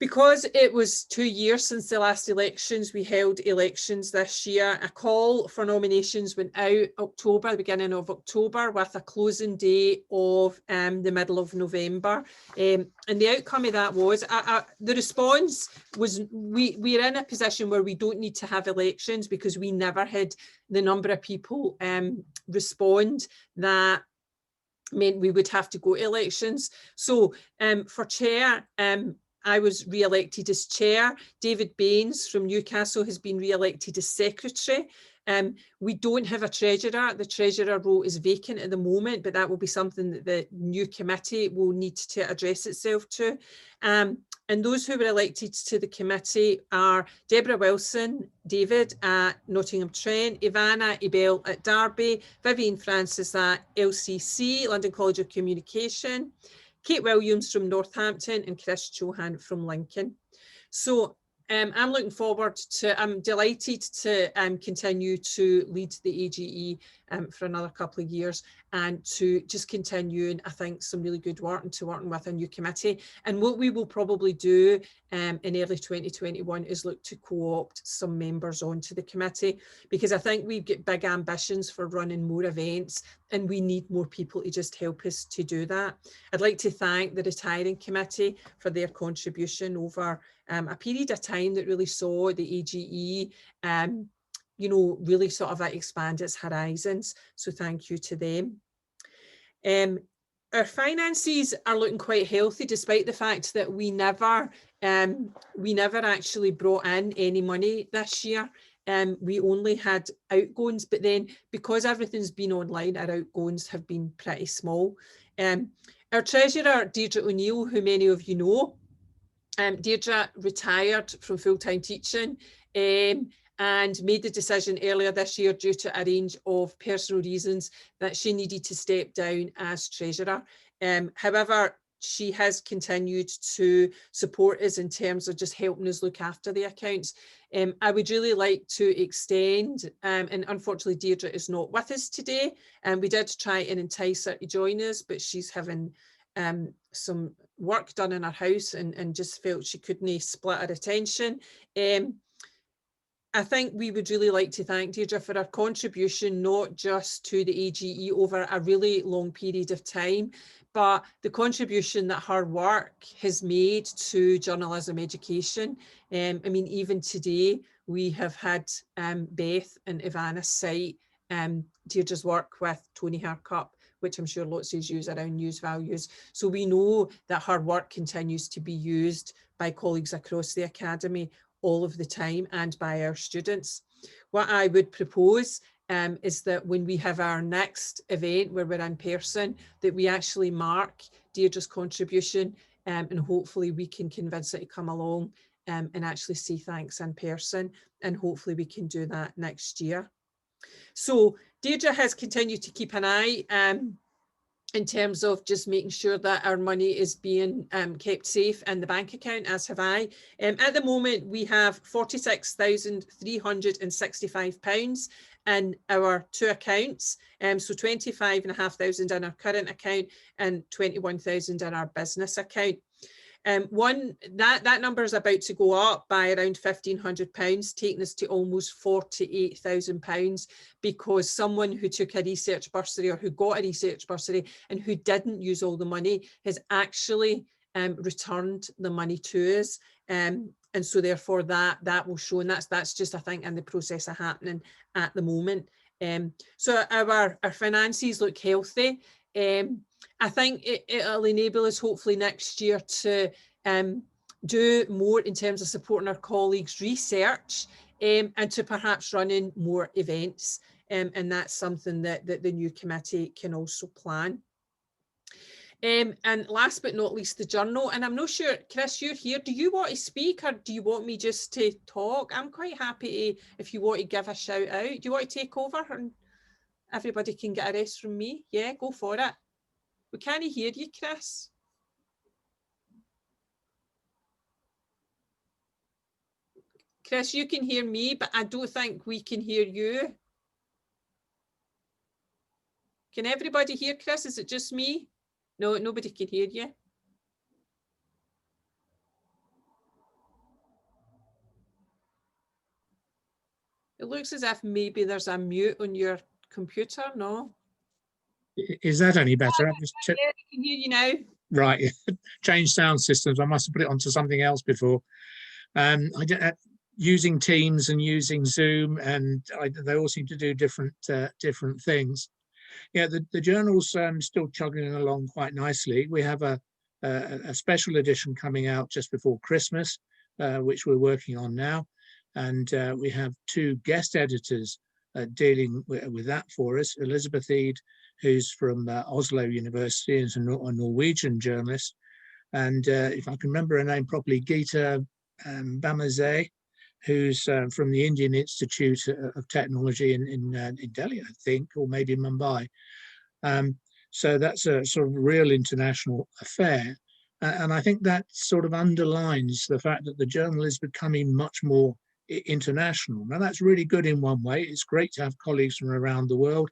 Because it was 2 years since the last elections, we held elections this year. A call for nominations went out October, the beginning of October, with a closing date of the middle of November. And the outcome of that was, the response was, we're in a position where we don't need to have elections because we never had the number of people respond that meant we would have to go to elections. So for chair, I was re-elected as chair. David Baines from Newcastle has been re-elected as secretary. We don't have a treasurer. The treasurer role is vacant at the moment, but that will be something that the new committee will need to address itself to. And those who were elected to the committee are Deborah Wilson, David at Nottingham Trent, Ivana, Ebel at Derby, Vivian Francis at LCC, London College of Communication, Kate Williams from Northampton, and Chris Chohan from Lincoln. So I'm looking forward to, I'm delighted to continue to lead the AJE for another couple of years, and to just continuing, I think, some really good work, and to working with a new committee. And what we will probably do in early 2021 is look to co-opt some members onto the committee, because I think we've got big ambitions for running more events, and we need more people to just help us to do that. I'd like to thank the retiring committee for their contribution over a period of time that really saw the AGE you know, really sort of expand its horizons. So thank you to them. Our finances are looking quite healthy, despite the fact that we never actually brought in any money this year. We only had outgoings, but then because everything's been online, our outgoings have been pretty small. Our treasurer, Deirdre O'Neill, who many of you know, Deirdre retired from full-time teaching and made the decision earlier this year, due to a range of personal reasons, that she needed to step down as treasurer. However, she has continued to support us in terms of just helping us look after the accounts. I would really like to extend, and unfortunately Deirdre is not with us today, and we did try and entice her to join us, but she's having some work done in her house and just felt she couldn't split her attention. I think we would really like to thank Deirdre for her contribution, not just to the AGE over a really long period of time, but the contribution that her work has made to journalism education. I mean, even today, we have had Beth and Ivana cite Deirdre's work with Tony Harcup, which I'm sure lots of you use around news values. So we know that her work continues to be used by colleagues across the academy all of the time, and by our students. What I would propose is that when we have our next event where we're in person, that we actually mark Deirdre's contribution, and hopefully we can convince her to come along and actually say thanks in person, and hopefully we can do that next year. So Deirdre has continued to keep an eye in terms of just making sure that our money is being kept safe in the bank account, as have I. At the moment, we have £46,365 in our two accounts, so 25,500 in our current account and 21,000 in our business account. That number is about to go up by around £1,500, taking us to almost £48,000, because someone who took a research bursary, or who got a research bursary and who didn't use all the money, has actually returned the money to us. And so therefore that will show, and that's just, I think, in the process of happening at the moment. So our finances look healthy. I think it'll enable us hopefully next year to do more in terms of supporting our colleagues' research, and to perhaps running more events. And that's something that the new committee can also plan. And last but not least, the journal. And I'm not sure, Chris, you're here. Do you want to speak, or do you want me just to talk? I'm quite happy to, if you want to give a shout out. Do you want to take over and everybody can get a rest from me? Yeah, go for it. We can't hear you, Chris. Chris, you can hear me, but I don't think we can hear you. Can everybody hear Chris? Is it just me? No, nobody can hear you. It looks as if maybe there's a mute on your computer, no? Is that any better? Yeah, I can hear you now. Right, change sound systems. I must have put it onto something else before. Using Teams and using Zoom, and they all seem to do different things. Yeah, the journal's still chugging along quite nicely. We have a special edition coming out just before Christmas, which we're working on now. And we have 2 guest editors dealing with that for us. Elizabeth Eade, who's from Oslo University, is a Norwegian journalist. And if I can remember her name properly, Geeta Bamazé, who's from the Indian Institute of Technology in Delhi, I think, or maybe Mumbai. So that's a sort of real international affair. And I think that sort of underlines the fact that the journal is becoming much more international. Now, that's really good in one way. It's great to have colleagues from around the world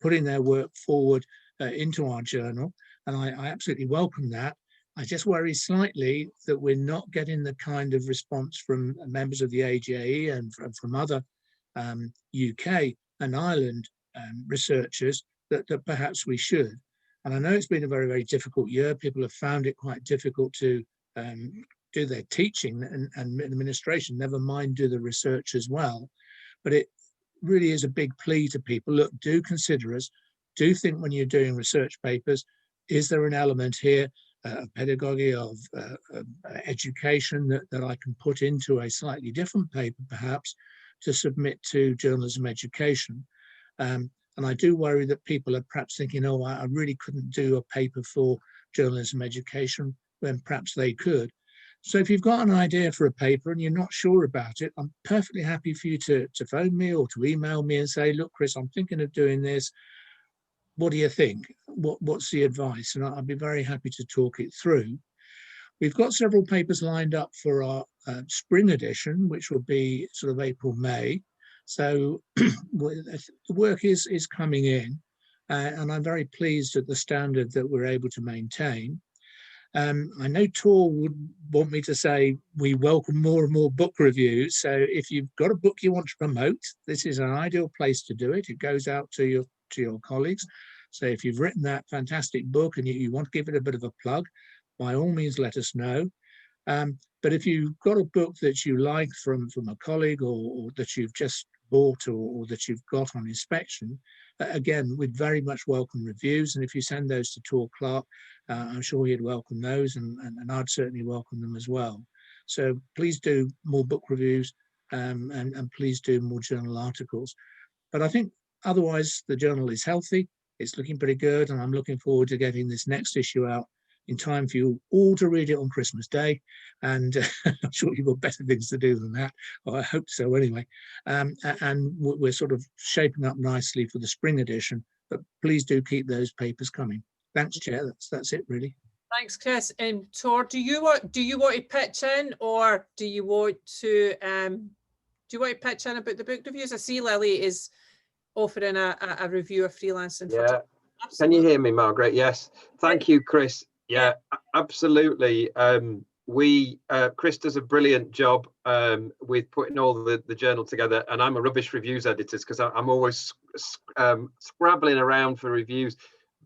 putting their work forward into our journal. And I absolutely welcome that. I just worry slightly that we're not getting the kind of response from members of the AJE and from other UK and Ireland researchers that perhaps we should. And I know it's been a very, very difficult year. People have found it quite difficult to do their teaching and administration, never mind do the research as well. But it really is a big plea to people. Look, do consider us. Do think when you're doing research papers, is there an element here of pedagogy, of education that I can put into a slightly different paper, perhaps, to submit to journalism education. And I do worry that people are perhaps thinking, oh, I really couldn't do a paper for journalism education, when perhaps they could. So if you've got an idea for a paper and you're not sure about it, I'm perfectly happy for you to phone me or to email me and say, look, Chris, I'm thinking of doing this. What do you think? What's the advice? And I'll be very happy to talk it through. We've got several papers lined up for our spring edition, which will be sort of April, May. So the work is coming in, and I'm very pleased at the standard that we're able to maintain. I know Tor would want me to say we welcome more and more book reviews. So if you've got a book you want to promote, this is an ideal place to do it. It goes out to your colleagues. So if you've written that fantastic book and you want to give it a bit of a plug, by all means, let us know. But if you've got a book that you like from a colleague or that you've just bought or that you've got on inspection, again, we'd very much welcome reviews. And if you send those to Tor Clark, I'm sure he'd welcome those, and I'd certainly welcome them as well. So please do more book reviews and please do more journal articles. But I think otherwise the journal is healthy. It's looking pretty good, and I'm looking forward to getting this next issue out in time for you all to read it on Christmas Day. And I'm sure you've got better things to do than that. Well, I hope so anyway. And we're sort of shaping up nicely for the spring edition, but please do keep those papers coming. Thanks, Chair. That's it, really. Thanks, Chris. And Tor, do you want to pitch in, or do you want to pitch in about the book reviews? I see Lily is offering a review of freelancing. Yeah. Can you hear me, Margaret? Yes. Thank you, Chris. Yeah, absolutely. Chris does a brilliant job with putting all the journal together, and I'm a rubbish reviews editor because I'm always scrabbling around for reviews.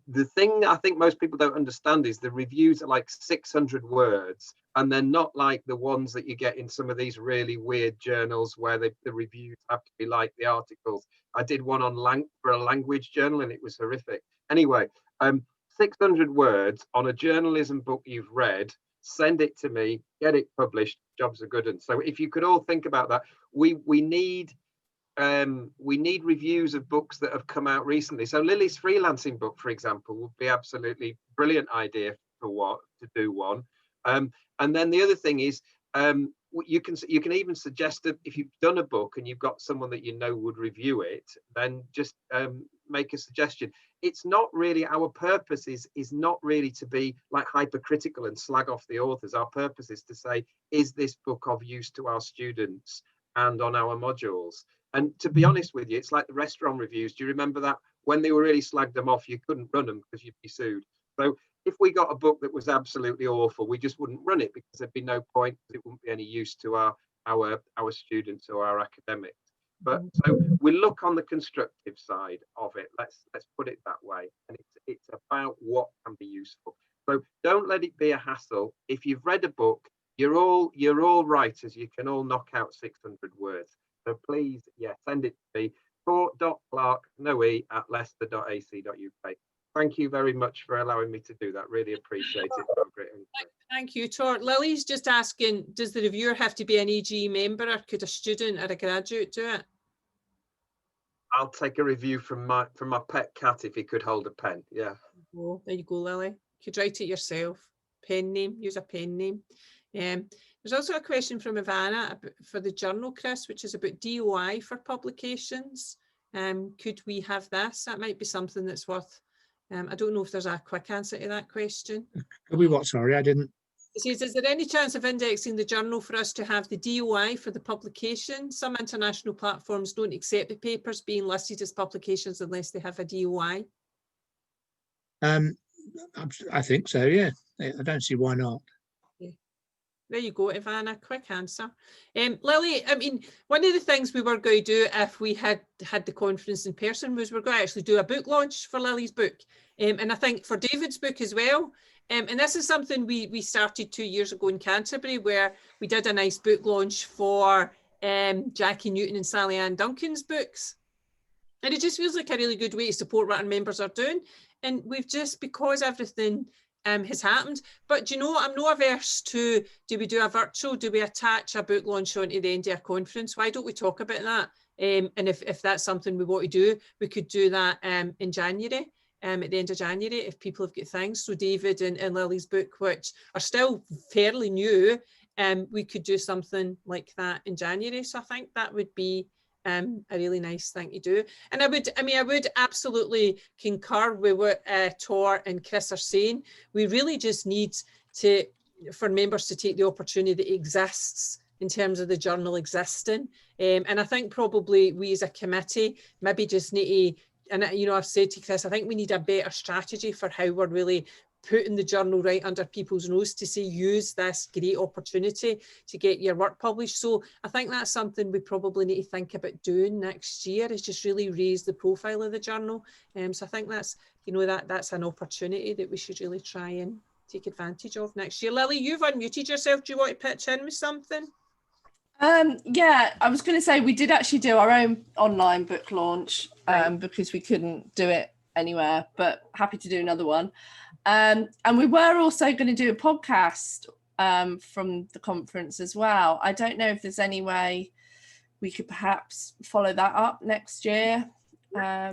the thing I think most people don't understand is the reviews are like 600 words, and they're not like the ones that you get in some of these really weird journals where the reviews have to be like the articles. I did one on for a language journal and it was horrific. Anyway, 600 words on a journalism book you've read, send it to me, get it published, jobs are good. And so if you could all think about that, we need reviews of books that have come out recently. So Lily's freelancing book, for example, would be absolutely brilliant idea to do one. And then the other thing is, you can even suggest that if you've done a book and you've got someone that you know would review it, then just make a suggestion. It's not really, our purpose is not really to be like hypercritical and slag off the authors. Our purpose is to say, is this book of use to our students and on our modules? And to be honest with you, it's like the restaurant reviews. Do you remember that? When they were really slagged them off, you couldn't run them because you'd be sued. So if we got a book that was absolutely awful, we just wouldn't run it because there'd be no point, because it wouldn't be any use to our students or our academics. But so we look on the constructive side of it. Let's put it that way. And it's about what can be useful. So don't let it be a hassle. If you've read a book, you're all writers. You can all knock out 600 words. So please, yeah, send it to me. Tor.clark@leicester.ac.uk. Thank you very much for allowing me to do that. Really appreciate it, Margaret. Thank you, Tor. Lily's just asking, does the reviewer have to be an AGE member, or could a student or a graduate do it? I'll take a review from my pet cat if he could hold a pen. Yeah. Oh, there you go, Lily. You could write it yourself. Pen name, use a pen name. There's also a question from Ivana for the journal, Chris, which is about DOI for publications. Could we have this? That might be something that's worth. I don't know if there's a quick answer to that question. Could we what? Sorry, I didn't. It says, is there any chance of indexing the journal for us to have the DOI for the publication? Some international platforms don't accept the papers being listed as publications unless they have a DOI. I think so, yeah. I don't see why not. There you go, Ivana, quick answer. Lily, I mean, one of the things we were going to do if we had the conference in person was we're going to actually do a book launch for Lily's book. And I think for David's book as well. And this is something we started 2 years ago in Canterbury, where we did a nice book launch for Jackie Newton and Sally Ann Duncan's books. And it just feels like a really good way to support what our members are doing. And we've just, because everything has happened, but you know, I'm not averse to, do we do a virtual, do we attach a book launch onto the end of our conference? Why don't we talk about that? And if that's something we want to do, we could do that in January, at the end of January, if people have got things. So David and Lily's book, which are still fairly new, we could do something like that in January. So I think that would be a really nice thing to do. And I would absolutely concur with what Tor and Chris are saying. We really just need for members to take the opportunity that exists in terms of the journal existing. And I think probably we as a committee maybe just need to, and you know, I've said to Chris, I think we need a better strategy for how we're really putting the journal right under people's nose to say, use this great opportunity to get your work published. So I think that's something we probably need to think about doing next year, is just really raise the profile of the journal. So I think that's, you know, that's an opportunity that we should really try and take advantage of next year. Lily, you've unmuted yourself. Do you want to pitch in with something? Yeah, I was going to say we did actually do our own online book launch because we couldn't do it anywhere, but happy to do another one. And we were also going to do a podcast from the conference as well. I don't know if there's any way we could perhaps follow that up next year. Yeah.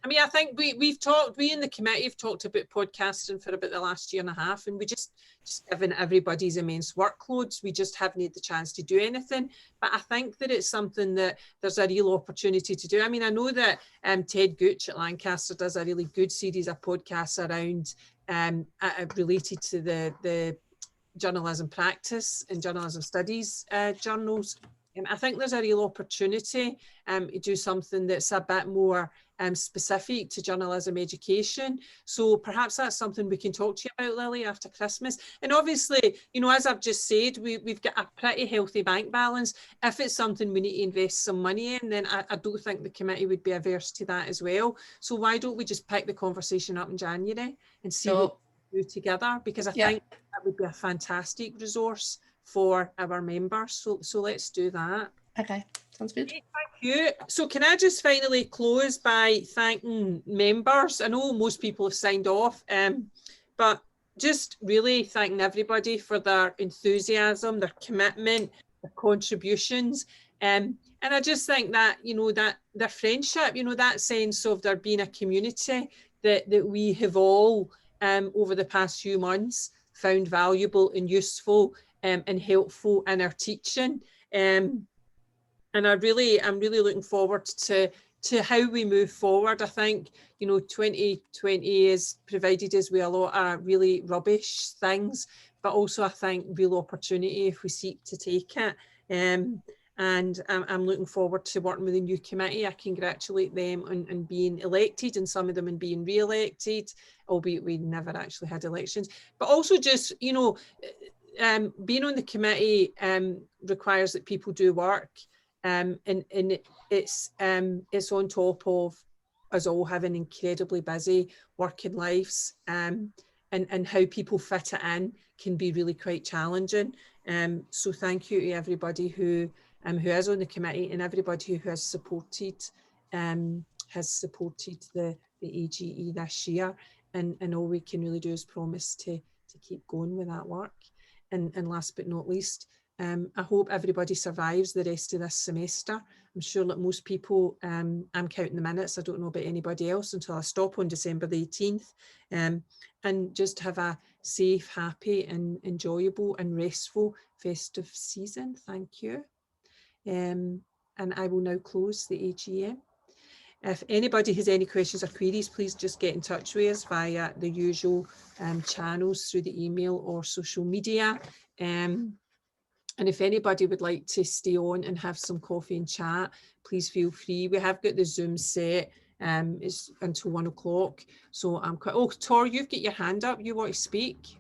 I mean, I think we in the committee have talked about podcasting for about the last year and a half, and we just given everybody's immense workloads, we just haven't had the chance to do anything. But I think that it's something that there's a real opportunity to do. I mean, I know that Ted Gooch at Lancaster does a really good series of podcasts around related to the journalism practice and journalism studies journals. I think there's a real opportunity to do something that's a bit more specific to journalism education. So perhaps that's something we can talk to you about, Lily, after Christmas. And obviously, you know, as I've just said, we've got a pretty healthy bank balance. If it's something we need to invest some money in, then I don't think the committee would be averse to that as well. So why don't we just pick the conversation up in January and see what we do together? Because I think that would be a fantastic resource for our members. So let's do that. Okay, sounds good. Thank you. So can I just finally close by thanking members? I know most people have signed off, but just really thanking everybody for their enthusiasm, their commitment, their contributions. And I just think that, you know, that their friendship, you know, that sense of there being a community that we have all over the past few months found valuable and useful and helpful in our teaching. And I'm really looking forward to how we move forward. I think, you know, 2020 has provided us with a lot of really rubbish things, but also I think real opportunity if we seek to take it. And I'm looking forward to working with the new committee. I congratulate them on being elected and some of them on being re-elected, albeit we never actually had elections. But also just, you know, being on the committee requires that people do work. And it's on top of us all having incredibly busy working lives, and how people fit it in can be really quite challenging. So thank you to everybody who is on the committee and everybody who has supported the AGE this year. And all we can really do is promise to keep going with that work. And last but not least, I hope everybody survives the rest of this semester. I'm sure that most people, I'm counting the minutes, I don't know about anybody else until I stop on December the 18th, and just have a safe, happy and enjoyable and restful festive season. Thank you. And I will now close the AGM. If anybody has any questions or queries, please just get in touch with us via the usual channels through the email or social media. And if anybody would like to stay on and have some coffee and chat, please feel free. We have got the Zoom set, it's until 1 o'clock. So I'm quite, oh, Tor, you've got your hand up. You want to speak?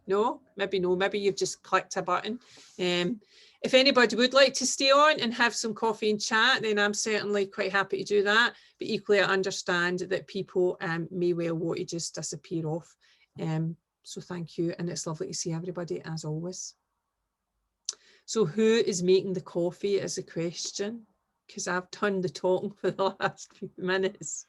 No, maybe you've just clicked a button. If anybody would like to stay on and have some coffee and chat, then I'm certainly quite happy to do that. But equally, I understand that people may well want to just disappear off. So thank you, and it's lovely to see everybody as always. So who is making the coffee is a question, because I've done the talking for the last few minutes.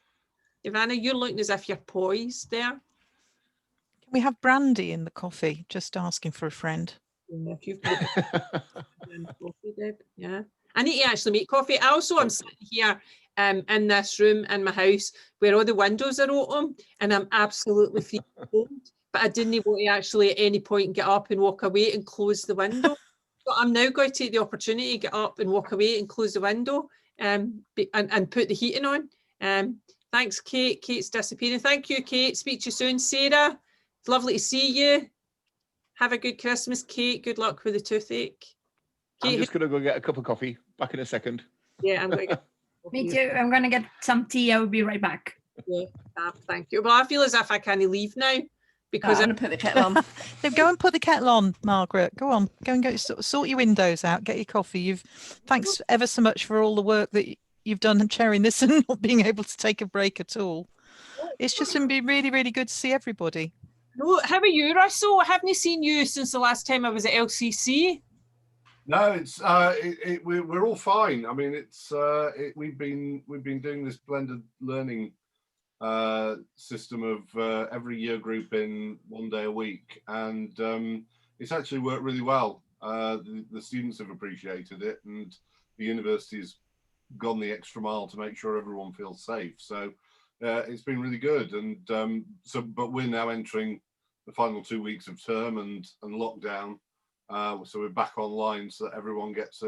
Ivana, you're looking as if you're poised there. Can we have brandy in the coffee? Just asking for a friend. Yeah, if you've got coffee, Deb. Yeah, I need to actually make coffee. I also am sitting here in this room in my house where all the windows are open and I'm absolutely free cold. But I didn't want to actually at any point get up and walk away and close the window. So I'm now going to take the opportunity to get up and walk away and close the window and put the heating on. Thanks, Kate. Kate's disappearing. Thank you, Kate. Speak to you soon. Sarah, it's lovely to see you. Have a good Christmas, Kate. Good luck with the toothache. Kate, I'm just going to go get a cup of coffee. Back in a second. Yeah, I'm going to get Me too. I'm going to get some tea. I will be right back. Yeah, thank you. Well, I feel as if I can't leave now. Because I'm going to put the kettle on. Then go and put the kettle on, Margaret. Go on, go and sort your windows out, get your coffee. Thanks ever so much for all the work that you've done chairing this and not being able to take a break at all. It's just going to be really, really good to see everybody. No, how are you, Russell? I haven't seen you since the last time I was at LCC. No, it's we're all fine. I mean, we've been doing this blended learning system of every year group in 1 day a week, and it's actually worked really well. The students have appreciated it, and the university's gone the extra mile to make sure everyone feels safe. So it's been really good. And but we're now entering the final 2 weeks of term and lockdown, so we're back online so that everyone gets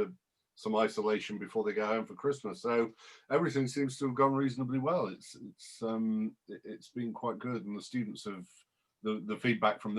some isolation before they go home for Christmas. So everything seems to have gone reasonably well. It's been quite good, and the students have the feedback from